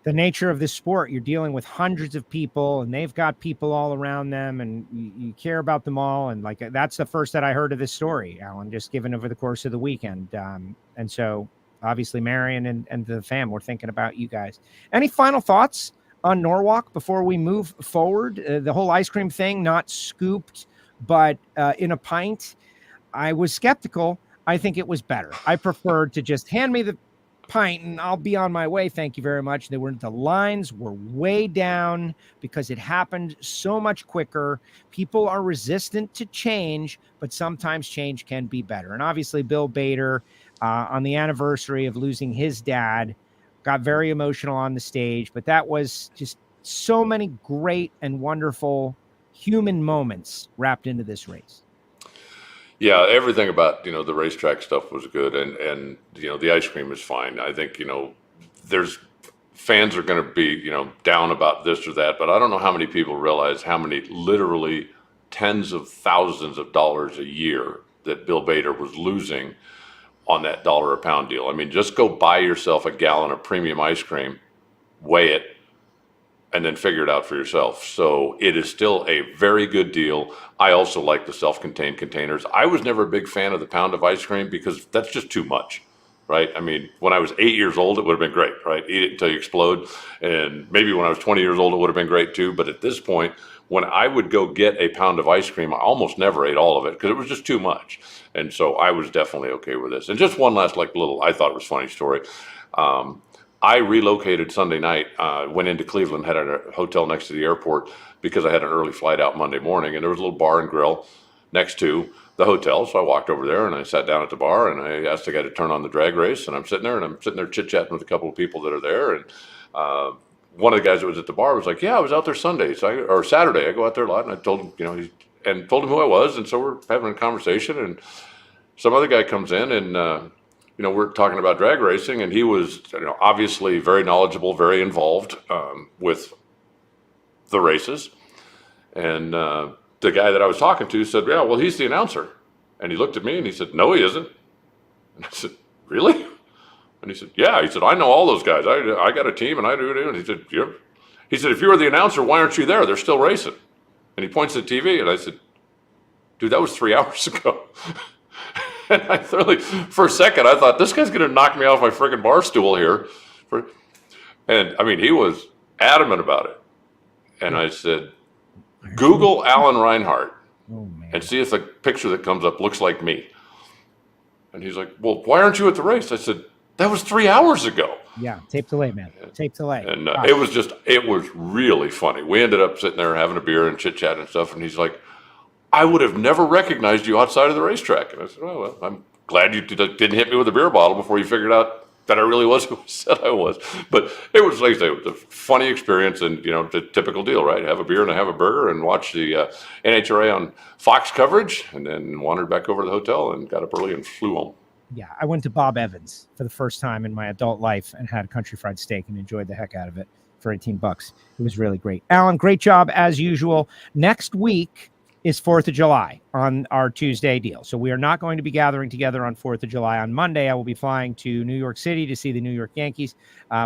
the nature of this sport. You're dealing with hundreds of people, and they've got people all around them, and you care about them all. And that's the first that I heard of this story, Alan, just given over the course of the weekend. And so obviously Marion and the fam, we're thinking about you guys. Any final thoughts on Norwalk before we move forward? The whole ice cream thing, not scooped, but in a pint. I was skeptical. I think it was better. I preferred to just hand me the pint and I'll be on my way. Thank you very much. The lines were way down because it happened so much quicker. People are resistant to change, but sometimes change can be better. And obviously Bill Bader, on the anniversary of losing his dad, got very emotional on the stage, but that was just so many great and wonderful human moments wrapped into this race. Yeah, everything about, the racetrack stuff was good. And the ice cream is fine. I think, there's fans are going to be, down about this or that, but I don't know how many people realize how many literally tens of thousands of dollars a year that Bill Bader was losing on that $1 a pound deal. I mean, just go buy yourself a gallon of premium ice cream, weigh it, and then figure it out for yourself. So it is still a very good deal. I also like the self-contained containers. I was never a big fan of the pound of ice cream because that's just too much, right? I mean, when I was 8 years old, it would have been great, right? Eat it until you explode. And maybe when I was 20 years old, it would have been great too. But at this point, when I would go get a pound of ice cream, I almost never ate all of it because it was just too much. And so I was definitely okay with this. And just one last I thought it was funny story. I relocated Sunday night, went into Cleveland, had a hotel next to the airport because I had an early flight out Monday morning, and there was a little bar and grill next to the hotel. So I walked over there and I sat down at the bar and I asked the guy to turn on the drag race, and I'm sitting there chit-chatting with a couple of people that are there. And one of the guys that was at the bar was like, yeah, I was out there Sunday or Saturday. I go out there a lot. And I told him, told him who I was. And so we're having a conversation, and some other guy comes in and, we're talking about drag racing, and he was obviously very knowledgeable, very involved with the races. And the guy that I was talking to said, yeah, well, he's the announcer. And he looked at me and he said, no, he isn't. And I said, really? And he said, yeah. He said, I know all those guys. I got a team and I do it. And he said, if you were the announcer, why aren't you there? They're still racing. And he points at the TV, and I said, dude, that was 3 hours ago. And I for a second, I thought, this guy's going to knock me off my freaking bar stool here. And I mean, he was adamant about it. And I said, Google Alan Reinhart and see if the picture that comes up looks like me. And he's like, well, why aren't you at the race? I said, that was 3 hours ago. Yeah, tape delay, man. Tape delay. And it was really funny. We ended up sitting there having a beer and chit-chat and stuff. And he's like, I would have never recognized you outside of the racetrack. And I said, oh, well, I'm glad you didn't hit me with a beer bottle before you figured out that I really was who I said I was. But it was, like I say, it was a funny experience, and, the typical deal, right? Have a beer and have a burger and watch the NHRA on Fox coverage, and then wandered back over to the hotel and got up early and flew home. Yeah, I went to Bob Evans for the first time in my adult life and had a country fried steak and enjoyed the heck out of it for $18. It was really great. Alan, great job as usual. Next week is 4th of July on our Tuesday deal. So we are not going to be gathering together on 4th of July. On Monday, I will be flying to New York City to see the New York Yankees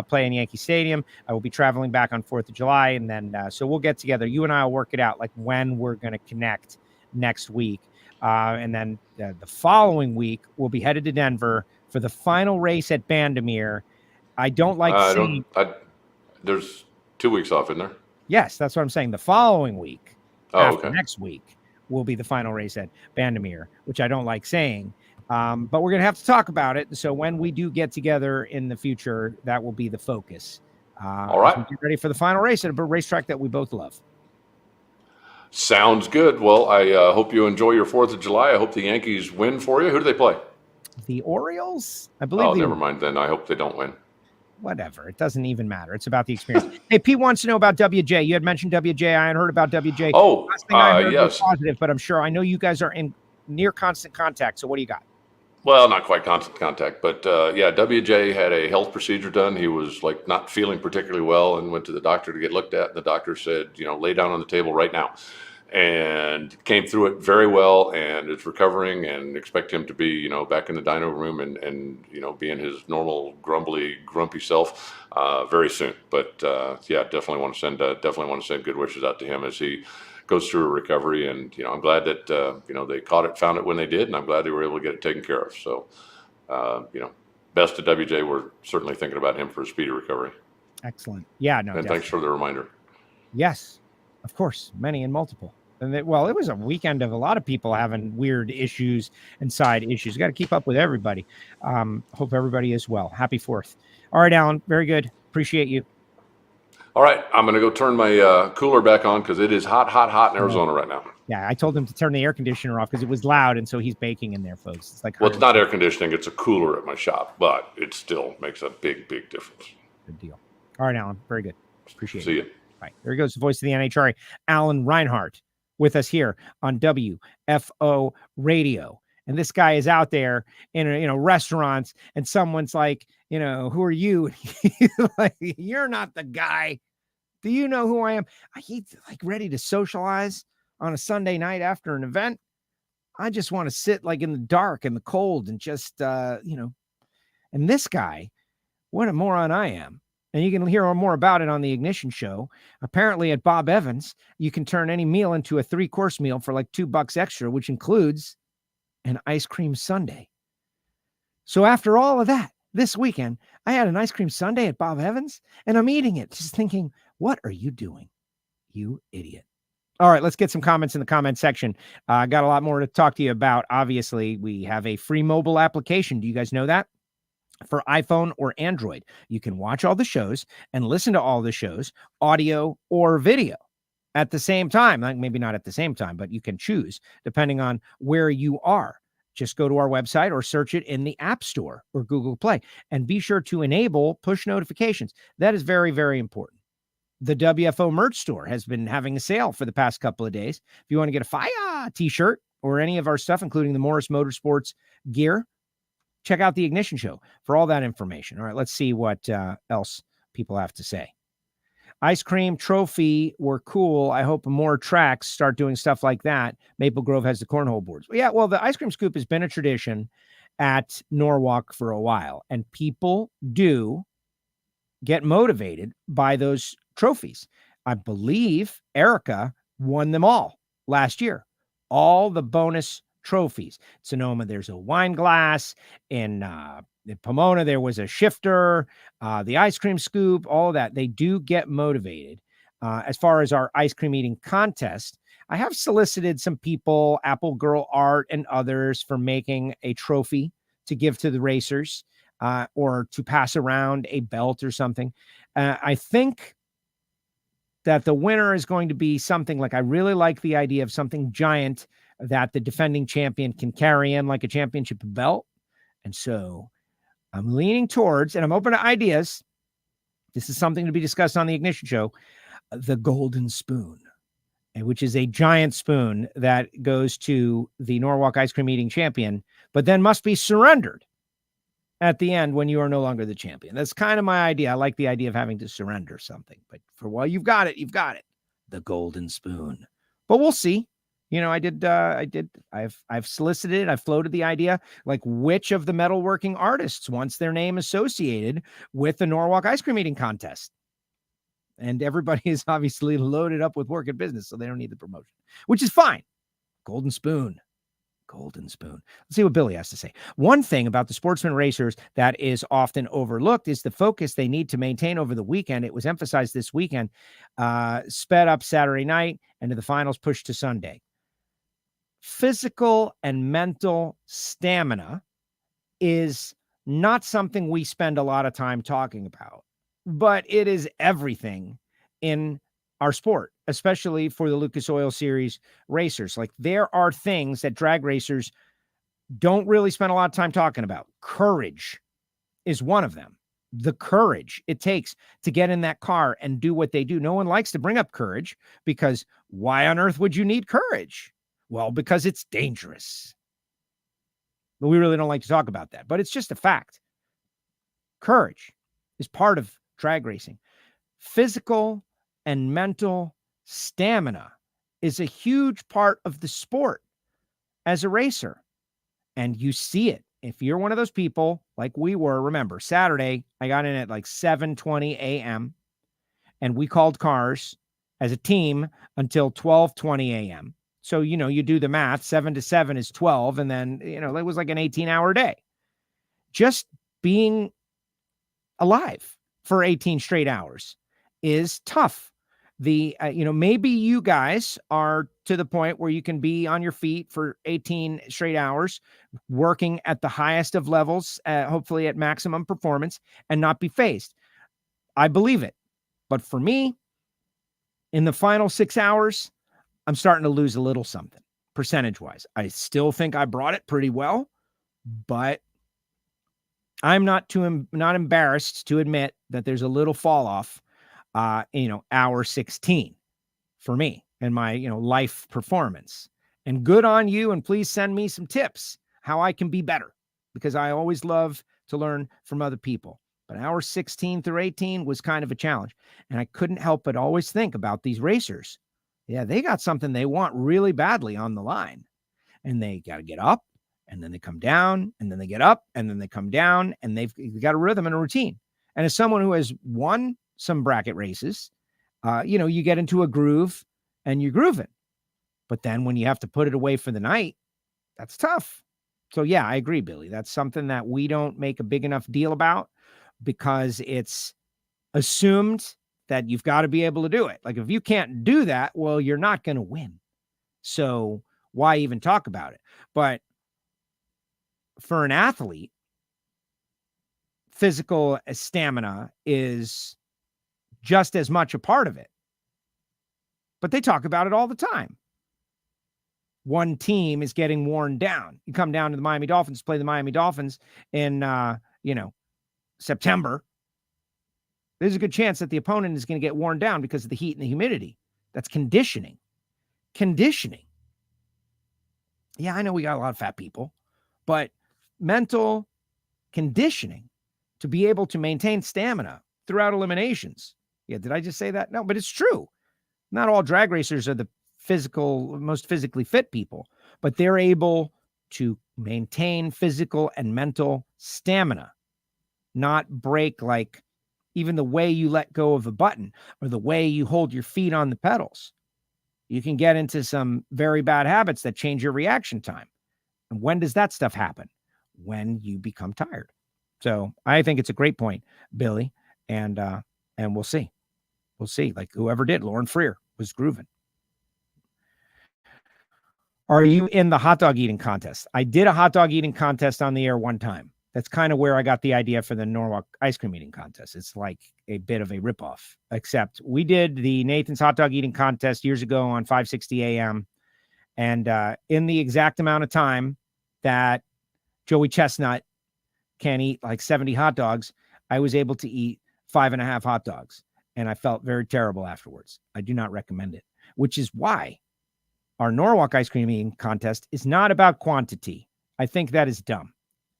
play in Yankee Stadium. I will be traveling back on 4th of July. And then, so we'll get together. You and I will work it out, like when we're going to connect next week. And then the following week, we'll be headed to Denver for the final race at Bandamere. I don't like seeing... There's 2 weeks off, isn't there? Yes, that's what I'm saying. The following week. Okay. Next week will be the final race at Bandamere, which I don't like saying, but we're going to have to talk about it. So when we do get together in the future, that will be the focus. All right. Get ready for the final race at a racetrack that we both love. Sounds good. Well, I hope you enjoy your 4th of July. I hope the Yankees win for you. Who do they play? The Orioles, I believe. Oh, never mind then. I hope they don't win. Whatever. It doesn't even matter. It's about the experience. Hey, Pete wants to know about WJ. You had mentioned WJ. I had heard about WJ. Oh, last thing I heard yes. was positive, but I'm sure I know you guys are in near constant contact. So what do you got? Well, not quite constant contact, but yeah, WJ had a health procedure done. He was not feeling particularly well and went to the doctor to get looked at. And the doctor said, lay down on the table right now. And came through it very well, and is recovering, and expect him to be, back in the dyno room and being his normal grumpy self very soon. But yeah, definitely want to send good wishes out to him as he goes through a recovery. And I'm glad that they found it when they did, and I'm glad they were able to get it taken care of. So best to WJ. We're certainly thinking about him for a speedy recovery. Excellent. Yeah, no. And thanks for the reminder. Yes, of course, many and multiple. And it was a weekend of a lot of people having weird issues and side issues. Got to keep up with everybody. Hope everybody is well. Happy 4th. All right, Alan. Very good. Appreciate you. All right. I'm going to go turn my cooler back on because it is hot in Arizona right now. Yeah, I told him to turn the air conditioner off because it was loud, and so he's baking in there, folks. It's like, well, it's not air conditioning. It's a cooler at my shop, but it still makes a big difference. Good deal. All right, Alan. Very good. Appreciate it. See you. All right. There he goes, the voice of the NHRA, Alan Reinhart, with us here on WFO Radio. And this guy is out there in restaurants, and someone's like, who are you? Like, you're not the guy. Do you know who I am? He's like ready to socialize on a Sunday night after an event. I just want to sit like in the dark and the cold and just, and this guy, what a moron I am. And you can hear more about it on the Ignition Show. Apparently at Bob Evans, you can turn any meal into a 3-course meal for like $2 extra, which includes an ice cream sundae. So after all of that, this weekend, I had an ice cream sundae at Bob Evans, and I'm eating it, just thinking, what are you doing, you idiot? All right, let's get some comments in the comment section. I got a lot more to talk to you about. Obviously, we have a free mobile application. Do you guys know that? For iPhone or Android, you can watch all the shows and listen to all the shows, audio or video, at the same time. Like maybe not at the same time, but you can choose depending on where you are. Just go to our website or search it in the App Store or Google Play, and be sure to enable push notifications. That is very, very important. The WFO merch store has been having a sale for the past couple of days. If you want to get a Fire t-shirt or any of our stuff, including the Morris Motorsports gear, check out the Ignition Show for all that information. All right, let's see what else people have to say. Ice cream trophy were cool. I hope more tracks start doing stuff like that. Maple Grove has the cornhole boards. Yeah, well, the ice cream scoop has been a tradition at Norwalk for a while, and people do get motivated by those trophies. I believe Erica won them all last year. All the bonus trophies. Sonoma, there's a wine glass. In Pomona, there was a shifter, the ice cream scoop, all of that. They do get motivated. As far as our ice cream eating contest, I have solicited some people, Apple Girl Art and others, for making a trophy to give to the racers or to pass around a belt or something. I think that the winner is going to be something like, I really like the idea of something giant that the defending champion can carry in, like a championship belt. And so I'm leaning towards, and I'm open to ideas, this is something to be discussed on the Ignition Show, the golden spoon, which is a giant spoon that goes to the Norwalk ice cream eating champion, but then must be surrendered at the end when you are no longer the champion. That's kind of my idea. I like the idea of having to surrender something, but for while you've got it, you've got it. The golden spoon. But we'll see. You know, I've solicited, I've floated the idea, like which of the metalworking artists wants their name associated with the Norwalk ice cream eating contest. And everybody is obviously loaded up with work and business, so they don't need the promotion, which is fine. Golden spoon. Golden spoon. Let's see what Billy has to say. One thing about the sportsman racers that is often overlooked is the focus they need to maintain over the weekend. It was emphasized this weekend, sped up Saturday night, and to the finals pushed to Sunday. Physical and mental stamina is not something we spend a lot of time talking about, but it is everything in our sport, especially for the Lucas Oil Series racers. Like, there are things that drag racers don't really spend a lot of time talking about. Courage is one of them. The courage it takes to get in that car and do what they do. No one likes to bring up courage, because why on earth would you need courage? Well, because it's dangerous. But we really don't like to talk about that, but it's just a fact. Courage is part of drag racing. Physical and mental stamina is a huge part of the sport as a racer. And you see it. If you're one of those people like we were, remember, Saturday, I got in at like 7:20 a.m. and we called cars as a team until 12:20 a.m. So, you know, you do the math, 7 to 7 is 12. And then, you know, it was like an 18-hour day. Just being alive for 18 straight hours is tough. Maybe you guys are to the point where you can be on your feet for 18 straight hours, working at the highest of levels, hopefully at maximum performance, and not be phased. I believe it. But for me, in the final 6 hours, I'm starting to lose a little something percentage-wise. I still think I brought it pretty well, but I'm not embarrassed to admit that there's a little fall off, hour 16 for me and my, life performance. And good on you. And please send me some tips how I can be better, because I always love to learn from other people. But hour 16 through 18 was kind of a challenge. And I couldn't help but always think about these racers. Yeah, they got something they want really badly on the line, and they got to get up, and then they come down, and then they get up, and then they come down, and they've got a rhythm and a routine. And as someone who has won some bracket races, you get into a groove and you're grooving. But then when you have to put it away for the night, that's tough. So yeah, I agree, Billy. That's something that we don't make a big enough deal about because it's assumed that you've got to be able to do it. Like if you can't do that, well, you're not going to win. So why even talk about it? But for an athlete, physical stamina is just as much a part of it. But they talk about it all the time. One team is getting worn down. You come down to the Miami Dolphins, play the Miami Dolphins in, September. There's a good chance that the opponent is going to get worn down because of the heat and the humidity. That's conditioning. Conditioning. Yeah, I know we got a lot of fat people, but mental conditioning to be able to maintain stamina throughout eliminations. Yeah, did I just say that? No, but it's true. Not all drag racers are the most physically fit people, but they're able to maintain physical and mental stamina, not break like even the way you let go of a button or the way you hold your feet on the pedals. You can get into some very bad habits that change your reaction time. And when does that stuff happen? When you become tired. So I think it's a great point, Billy. And we'll see. We'll see. Like whoever did, Lauren Freer was grooving. Are you in the hot dog eating contest? I did a hot dog eating contest on the air one time. That's kind of where I got the idea for the Norwalk ice cream eating contest. It's like a bit of a ripoff, except we did the Nathan's hot dog eating contest years ago on 560 AM. And in the exact amount of time that Joey Chestnut can eat like 70 hot dogs, I was able to eat 5.5 hot dogs. And I felt very terrible afterwards. I do not recommend it, which is why our Norwalk ice cream eating contest is not about quantity. I think that is dumb.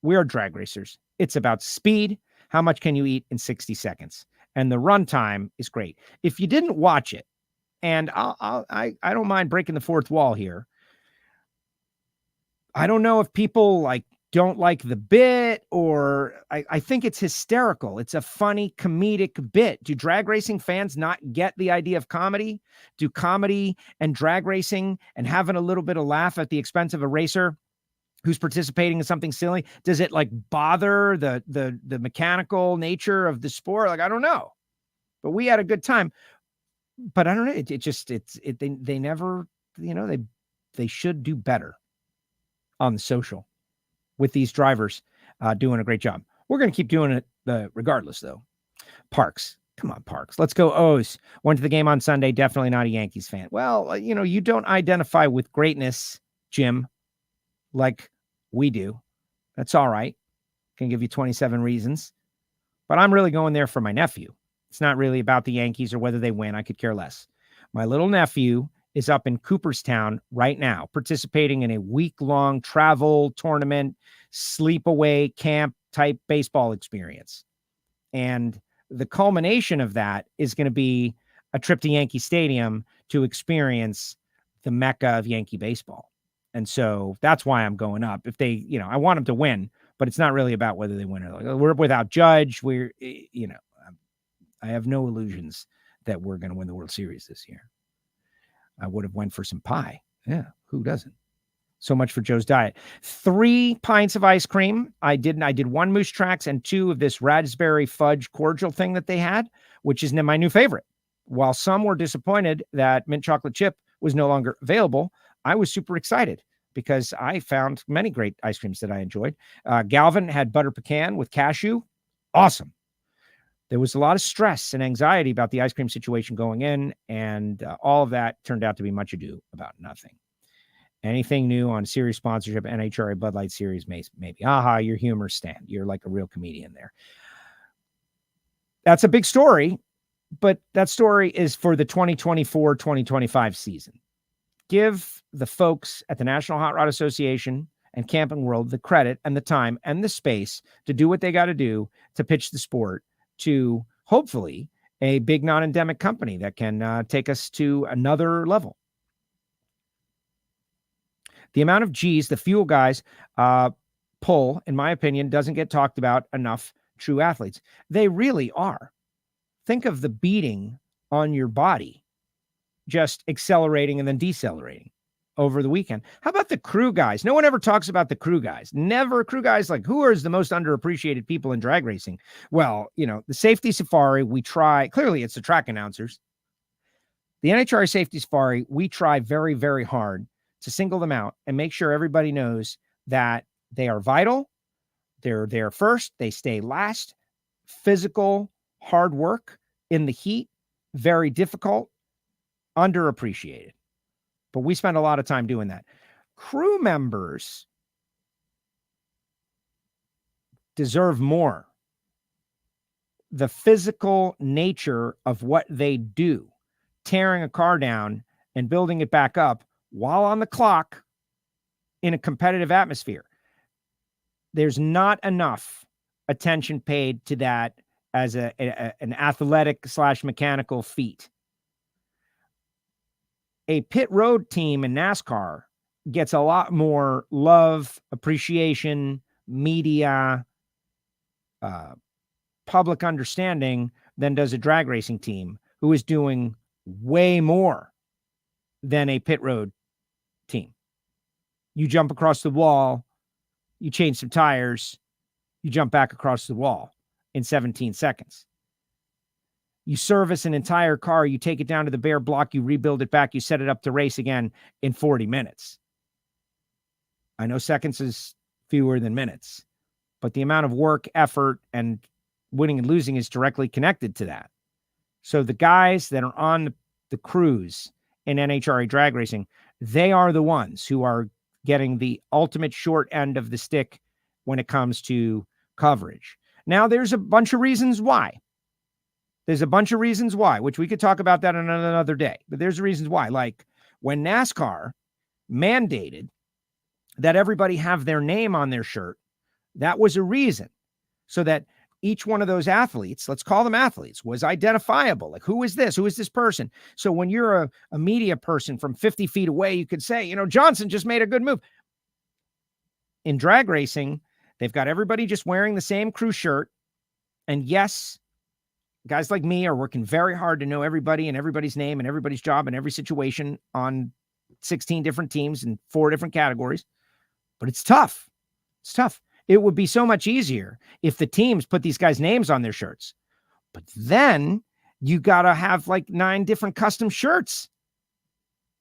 We are drag racers. It's about speed. How much can you eat in 60 seconds? And the runtime is great. If you didn't watch it, and I don't mind breaking the fourth wall here. I don't know if people don't like the bit or I think it's hysterical. It's a funny comedic bit. Do drag racing fans not get the idea of comedy? Do comedy and drag racing and having a little bit of laugh at the expense of a racer who's participating in something silly, does it bother the mechanical nature of the sport? I don't know, but we had a good time. But I don't know. They never, they should do better on the social with these drivers doing a great job. We're going to keep doing it regardless, though. Parks. Come on, Parks. Let's go O's. Went to the game on Sunday. Definitely not a Yankees fan. Well, you don't identify with greatness, Jim, like we do. That's all right. Can give you 27 reasons. But I'm really going there for my nephew. It's not really about the Yankees or whether they win. I could care less. My little nephew is up in Cooperstown right now, participating in a week-long travel tournament, sleep-away camp type baseball experience. And the culmination of that is going to be a trip to Yankee Stadium to experience the mecca of Yankee baseball. And so that's why I'm going up. If they, I want them to win, but it's not really about whether they win or not. We're without Judge. I have no illusions that we're going to win the World Series this year. I would have went for some pie. Yeah, who doesn't? So much for Joe's diet. 3 pints of ice cream. I did 1 Moose Tracks and 2 of this raspberry fudge cordial thing that they had, which is my new favorite. While some were disappointed that mint chocolate chip was no longer available, I was super excited because I found many great ice creams that I enjoyed. Galvin had butter pecan with cashew. Awesome. There was a lot of stress and anxiety about the ice cream situation going in, and all of that turned out to be much ado about nothing. Anything new on series sponsorship, NHRA Bud Light Series, maybe. Aha, your humor stand. You're like a real comedian there. That's a big story, but that story is for the 2024-2025 season. Give the folks at the National Hot Rod Association and Camping World the credit and the time and the space to do what they got to do to pitch the sport to hopefully a big non-endemic company that can take us to another level. The amount of G's the fuel guys pull, in my opinion, doesn't get talked about enough true athletes. They really are. Think of the beating on your body, just accelerating and then decelerating over the weekend. How about the crew guys? No one ever talks about the crew guys. Never. Crew guys, like, who is the most underappreciated people in drag racing? Well, the safety safari, we try. Clearly, it's the track announcers. The NHRA Safety Safari, we try very, very hard to single them out and make sure everybody knows that they are vital. They're there first. They stay last. Physical, hard work in the heat, very difficult, underappreciated. But we spend a lot of time doing that. Crew members deserve more. The physical nature of what they do, tearing a car down and building it back up while on the clock in a competitive atmosphere. There's not enough attention paid to that as an athletic / mechanical feat. A pit road team in NASCAR gets a lot more love, appreciation, media, public understanding than does a drag racing team, who is doing way more than a pit road team. You jump across the wall, you change some tires, you jump back across the wall in 17 seconds. You service an entire car, you take it down to the bare block, you rebuild it back, you set it up to race again in 40 minutes. I know seconds is fewer than minutes, but the amount of work, effort, and winning and losing is directly connected to that. So the guys that are on the crews in NHRA drag racing, they are the ones who are getting the ultimate short end of the stick when it comes to coverage. Now, there's a bunch of reasons why. Which we could talk about that on another day. But there's reasons why. Like when NASCAR mandated that everybody have their name on their shirt, that was a reason. So that each one of those athletes, let's call them athletes, was identifiable. Like, who is this? Who is this person? So when you're a media person from 50 feet away, you could say, Johnson just made a good move. In drag racing, they've got everybody just wearing the same crew shirt. And yes, guys like me are working very hard to know everybody and everybody's name and everybody's job and every situation on 16 different teams in 4 different categories. But it's tough. It's tough. It would be so much easier if the teams put these guys' names on their shirts. But then you got to have like 9 different custom shirts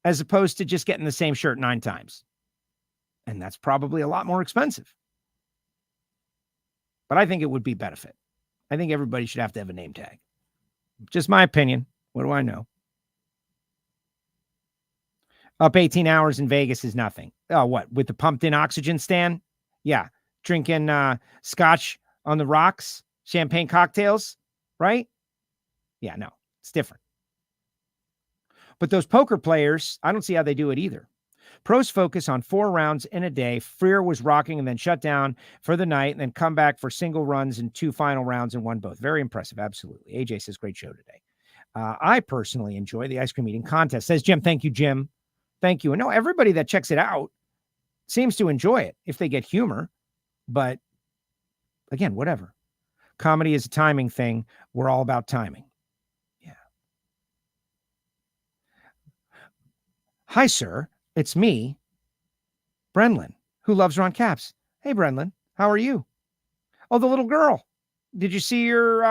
as opposed to just getting the same shirt 9 times. And that's probably a lot more expensive. But I think it would be benefit. I think everybody should have to have a name tag. Just my opinion. What do I know? Up 18 hours in Vegas is nothing. Oh, what? With the pumped in oxygen stand? Yeah. Drinking scotch on the rocks, champagne cocktails, right? Yeah, no, it's different. But those poker players, I don't see how they do it either. Pros focus on 4 rounds in a day. Freer was rocking and then shut down for the night and then come back for single runs and 2 final rounds and won both. Very impressive. Absolutely. AJ says, great show today. I personally enjoy the ice cream eating contest. Says Jim. Thank you, Jim. Thank you. And no, everybody that checks it out seems to enjoy it if they get humor. But again, whatever. Comedy is a timing thing. We're all about timing. Yeah. Hi, sir. It's me, Brenlin, who loves Ron Capps. Hey, Brenlin, how are you? Oh, the little girl. Did you see you were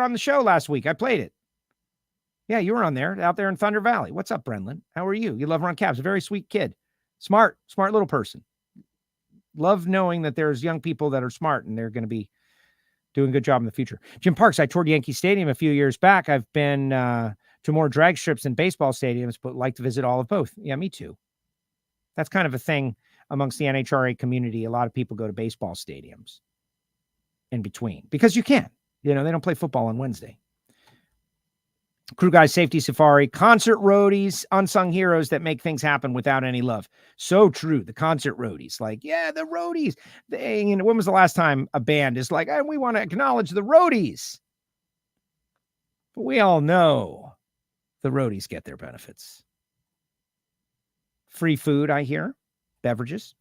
on the show last week? I played it. Yeah, you were on there, out there in Thunder Valley. What's up, Brenlin? How are you? You love Ron Capps. A very sweet kid. Smart little person. Love knowing that there's young people that are smart and they're going to be doing a good job in the future. Jim Parks, I toured Yankee Stadium a few years back. I've been to more drag strips than baseball stadiums, but like to visit all of both. Yeah, me too. That's kind of a thing amongst the NHRA community. A lot of people go to baseball stadiums in between because you can. They don't play football on Wednesday. Crew Guys Safety Safari, concert roadies, unsung heroes that make things happen without any love. So true. The concert roadies, like, yeah, the roadies. When was the last time a band is like, we want to acknowledge the roadies? But we all know the roadies get their benefits. Free food, I hear. Beverages.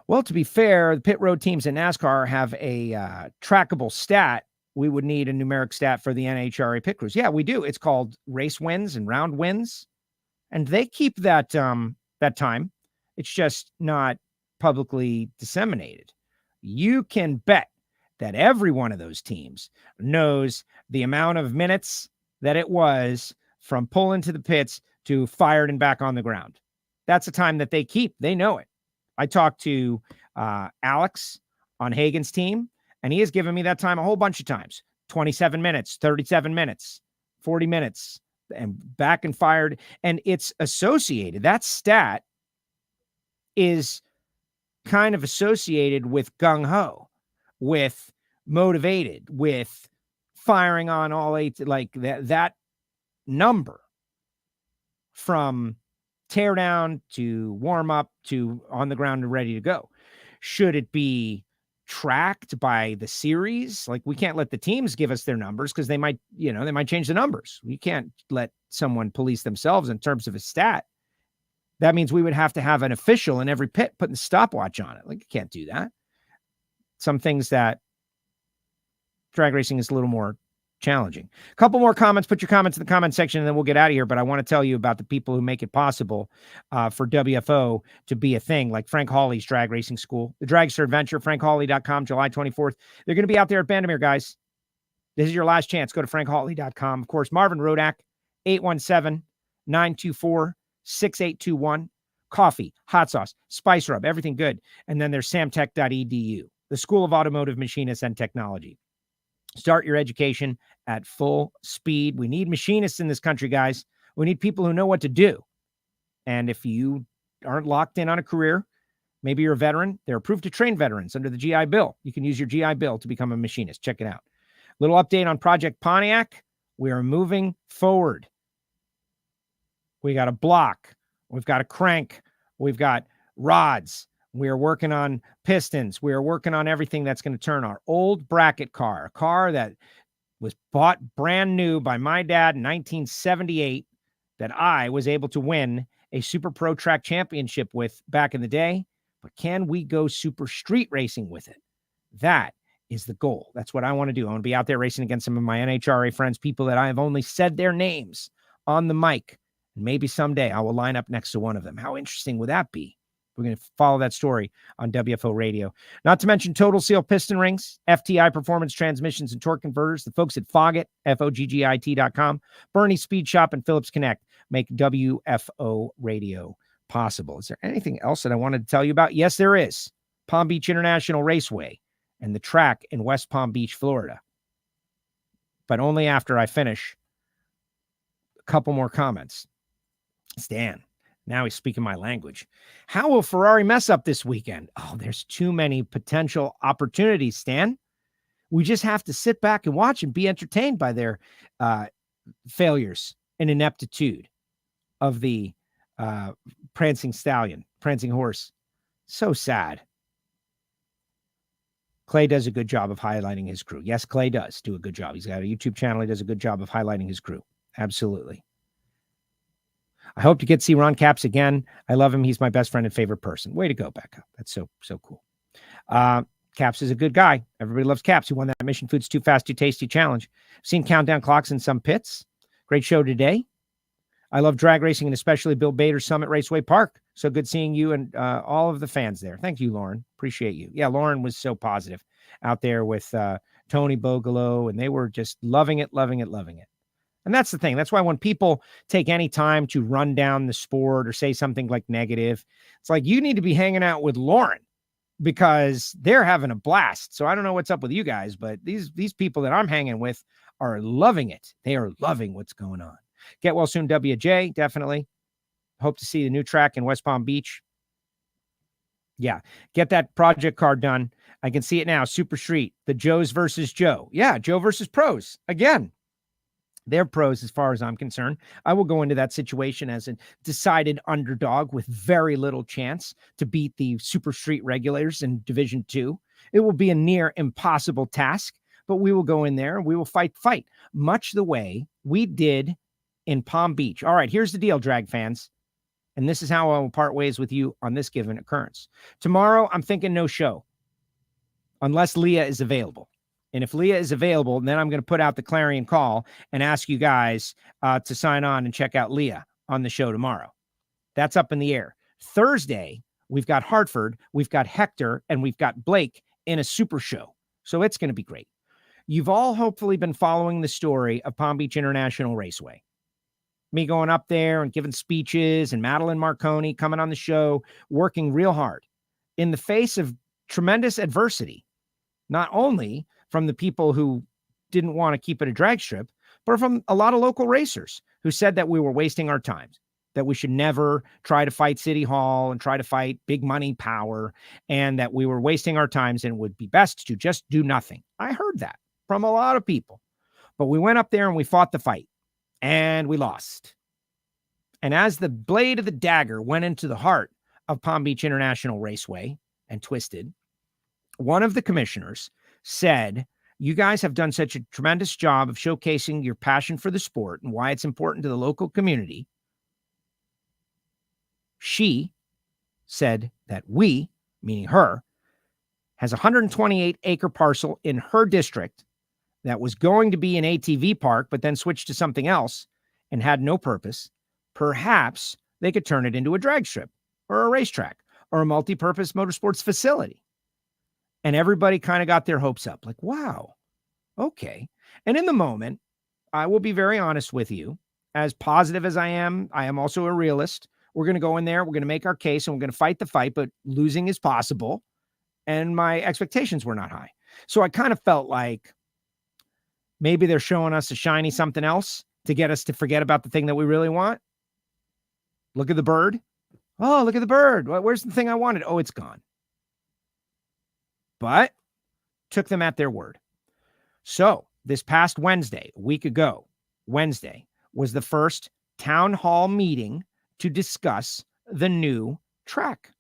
Well, to be fair, the pit road teams in NASCAR have a trackable stat. We would need a numeric stat for the NHRA pit crews. Yeah, we do. It's called race wins and round wins. And they keep that that time. It's just not publicly disseminated. You can bet that every one of those teams knows the amount of minutes that it was from pulling to the pits to fired and back on the ground. That's a time that they keep. They know it. I talked to Alex on Hagen's team, and he has given me that time a whole bunch of times. 27 minutes, 37 minutes, 40 minutes, and back and fired. And it's associated. That stat is kind of associated with gung-ho, with motivated, with firing on all eight, like that number from tear down to warm up to on the ground and ready to go. Should it be tracked by the series? Like, we can't let the teams give us their numbers because they might change the numbers. We can't let someone police themselves in terms of a stat. That means we would have to have an official in every pit putting the stopwatch on it. Like, you can't do that. Some things that drag racing is a little more challenging. A couple more comments. Put your comments in the comment section and then we'll get out of here. But I want to tell you about the people who make it possible for WFO to be a thing, like Frank Hawley's Drag Racing School, the Dragster Adventure, frankhawley.com, July 24th. They're going to be out there at Bandamere, guys. This is your last chance. Go to frankhawley.com. Of course, Marvin Rodak, 817-924-6821. Coffee, hot sauce, spice rub, everything good. And then there's samtech.edu, the School of Automotive Machinists and Technology. Start your education at full speed. We need machinists in this country, guys. We need people who know what to do. And if you aren't locked in on a career, maybe you're a veteran, they're approved to train veterans under the GI Bill. You can use your GI Bill to become a machinist. Check it out. Little update on Project Pontiac. We are moving forward. We got a block. We've got a crank. We've got rods. We are working on pistons. We are working on everything that's going to turn our old bracket car, a car that was bought brand new by my dad in 1978, that I was able to win a Super Pro Track Championship with back in the day. But can we go super street racing with it? That is the goal. That's what I want to do. I want to be out there racing against some of my NHRA friends, people that I have only said their names on the mic. And maybe someday I will line up next to one of them. How interesting would that be? We're going to follow that story on WFO Radio. Not to mention Total Seal Piston Rings, FTI Performance Transmissions and Torque Converters, the folks at Foggit, FOGGIT.com, Bernie Speed Shop, and Phillips Connect make WFO Radio possible. Is there anything else that I wanted to tell you about? Yes, there is. Palm Beach International Raceway and the track in West Palm Beach, Florida. But only after I finish a couple more comments. Stan. Now he's speaking my language. How will Ferrari mess up this weekend? Oh, there's too many potential opportunities, Stan. We just have to sit back and watch and be entertained by their failures and ineptitude of the prancing horse. So sad. Clay does a good job of highlighting his crew. Yes, Clay does do a good job. He's got a YouTube channel. He does a good job of highlighting his crew. Absolutely. I hope to get to see Ron Capps again. I love him. He's my best friend and favorite person. Way to go, Becca. That's so cool. Capps is a good guy. Everybody loves Capps, who won that Mission Foods Too Fast, Too Tasty challenge. Seen countdown clocks in some pits. Great show today. I love drag racing and especially Bill Bader's Summit Raceway Park. So good seeing you and all of the fans there. Thank you, Lauren. Appreciate you. Yeah, Lauren was so positive out there with Tony Bogolo, and they were just loving it. And that's the thing. That's why when people take any time to run down the sport or say something like negative, it's like, you need to be hanging out with Lauren because they're having a blast. So I don't know what's up with you guys, but these people that I'm hanging with are loving it. They are loving what's going on. Get well soon, WJ. Definitely. Hope to see the new track in West Palm Beach. Yeah. Get that project car done. I can see it now. Super Street, the Joes versus Joe. Yeah. Joe versus pros again. They're pros as far as I'm concerned. I will go into that situation as a decided underdog with very little chance to beat the Super Street regulators in Division 2. It will be a near impossible task, but we will go in there and we will fight, much the way we did in Palm Beach. All right, here's the deal, drag fans. And this is how I will part ways with you on this given occurrence. Tomorrow, I'm thinking no show unless Leah is available. And if Leah is available, then I'm going to put out the clarion call and ask you guys to sign on and check out Leah on the show tomorrow. That's up in the air. Thursday, we've got Hartford, we've got Hector, and we've got Blake in a super show. So it's going to be great. You've all hopefully been following the story of Palm Beach International Raceway. Me going up there and giving speeches, and Madeline Marconi coming on the show, working real hard in the face of tremendous adversity, not only from the people who didn't want to keep it a drag strip, but from a lot of local racers who said that we were wasting our time, that we should never try to fight City Hall and try to fight big money power, and that we were wasting our times and it would be best to just do nothing. I heard that from a lot of people, but we went up there and we fought the fight and we lost. And as the blade of the dagger went into the heart of Palm Beach International Raceway and twisted, one of the commissioners said, you guys have done such a tremendous job of showcasing your passion for the sport and why it's important to the local community. She said that we, meaning her, has a 128-acre parcel in her district that was going to be an ATV park, but then switched to something else and had no purpose. Perhaps they could turn it into a drag strip or a racetrack or a multi-purpose motorsports facility. And everybody kind of got their hopes up, like, wow, okay. And in the moment, I will be very honest with you, as positive as I am also a realist. We're going to go in there, we're going to make our case, and we're going to fight the fight, but losing is possible. And my expectations were not high. So I kind of felt like maybe they're showing us a shiny something else to get us to forget about the thing that we really want. Look at the bird. Oh, look at the bird. Where's the thing I wanted? Oh, it's gone. But took them at their word. So this past Wednesday, a week ago, Wednesday, was the first town hall meeting to discuss the new track.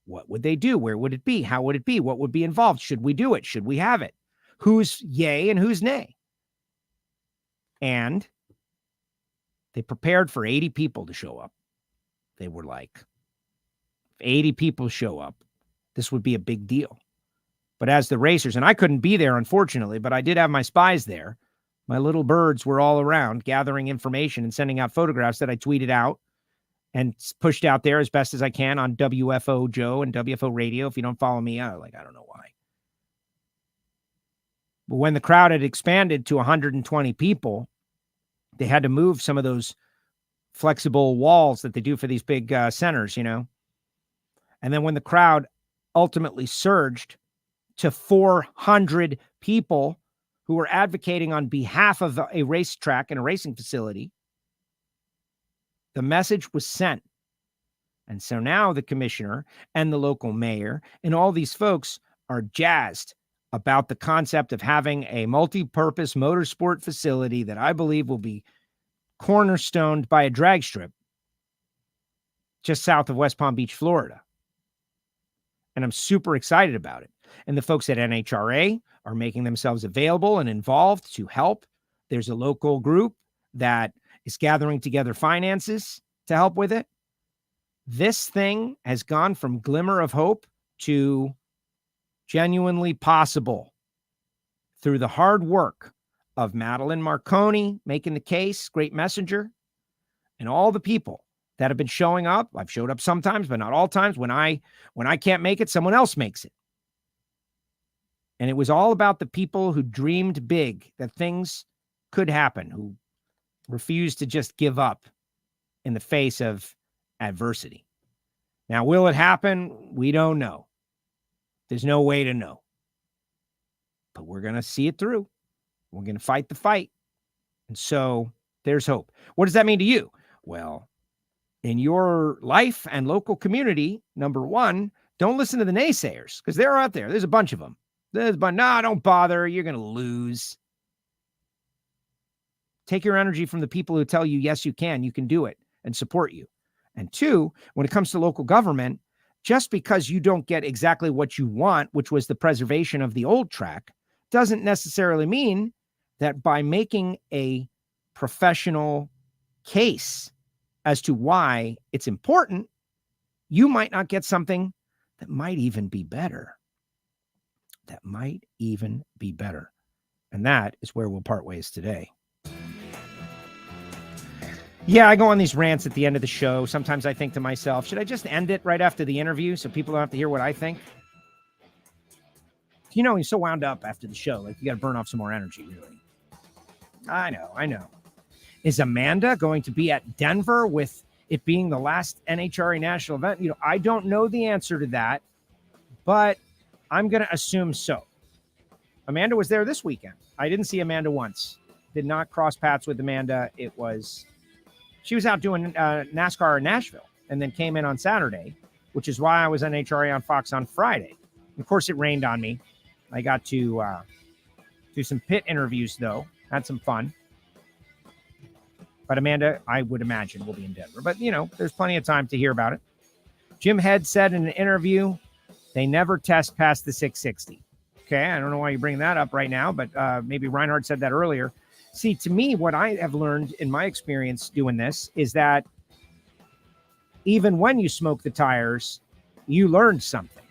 What would they do? Where would it be? How would it be? What would be involved? Should we do it? Should we have it? Who's yay and who's nay? And they prepared for 80 people to show up. They were like, if 80 people show up, this would be a big deal. But as the racers, and I couldn't be there, unfortunately, but I did have my spies there. My little birds were all around gathering information and sending out photographs that I tweeted out and pushed out there as best as I can on WFO Joe and WFO Radio. If you don't follow me, I don't know why. But when the crowd had expanded to 120 people, they had to move some of those flexible walls that they do for these big centers, And then when the crowd ultimately surged to 400 people who were advocating on behalf of a racetrack and a racing facility, the message was sent. And so now the commissioner and the local mayor and all these folks are jazzed about the concept of having a multi-purpose motorsport facility that I believe will be cornerstoned by a drag strip just south of West Palm Beach, Florida. And I'm super excited about it. And the folks at NHRA are making themselves available and involved to help. There's a local group that is gathering together finances to help with it. This thing has gone from glimmer of hope to genuinely possible through the hard work of Madeline Marconi making the case, great messenger, and all the people that have been showing up. I've showed up sometimes, but not all times. When I can't make it, someone else makes it. And it was all about the people who dreamed big, that things could happen, who refused to just give up in the face of adversity. Now, will it happen? We don't know. There's no way to know. But we're going to see it through. We're going to fight the fight. And so there's hope. What does that mean to you? Well, in your life and local community, number one, don't listen to the naysayers, because they're out there. There's a bunch of them. No, don't bother. You're going to lose. Take your energy from the people who tell you, yes, you can do it, and support you. And two, when it comes to local government, just because you don't get exactly what you want, which was the preservation of the old track, doesn't necessarily mean that by making a professional case as to why it's important, you might not get something that might even be better. That might even be better. And that is where we'll part ways today. Yeah, I go on these rants at the end of the show. Sometimes I think to myself, should I just end it right after the interview so people don't have to hear what I think? You know, you're so wound up after the show. Like, you got to burn off some more energy, really. I know. Is Amanda going to be at Denver with it being the last NHRA national event? You know, I don't know the answer to that, but I'm going to assume so. Amanda was there this weekend. I didn't see Amanda once. Did not cross paths with Amanda. She was out doing NASCAR in Nashville and then came in on Saturday, which is why I was on NHRA on Fox on Friday. Of course, it rained on me. I got to do some pit interviews, though. Had some fun. But Amanda, I would imagine, will be in Denver. But, you know, there's plenty of time to hear about it. Jim Head said in an interview, they never test past the 660. Okay, I don't know why you bring that up right now, but maybe Reinhart said that earlier. See, to me, what I have learned in my experience doing this is that even when you smoke the tires, you learned something.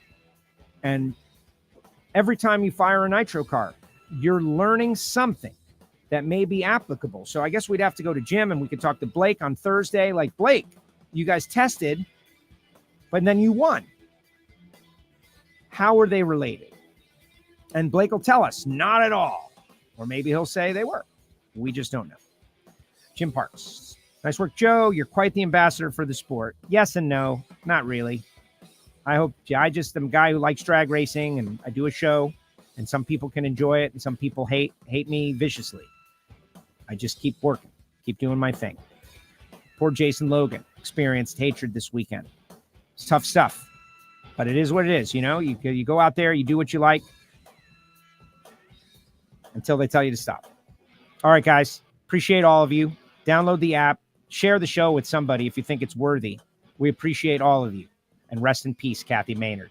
And every time you fire a nitro car, you're learning something that may be applicable. So I guess we'd have to go to Jim and we could talk to Blake on Thursday. Like, Blake, you guys tested, but then you won. How are they related? And Blake will tell us, not at all. Or maybe he'll say they were. We just don't know. Jim Parks. Nice work, Joe. You're quite the ambassador for the sport. Yes and no. Not really. I just am a guy who likes drag racing, and I do a show, and some people can enjoy it, and some people hate me viciously. I just keep working, keep doing my thing. Poor Jason Logan experienced hatred this weekend. It's tough stuff, but it is what it is. You know, you go out there, you do what you like until they tell you to stop. All right, guys, appreciate all of you. Download the app, share the show with somebody if you think it's worthy. We appreciate all of you. And rest in peace, Kathy Maynard.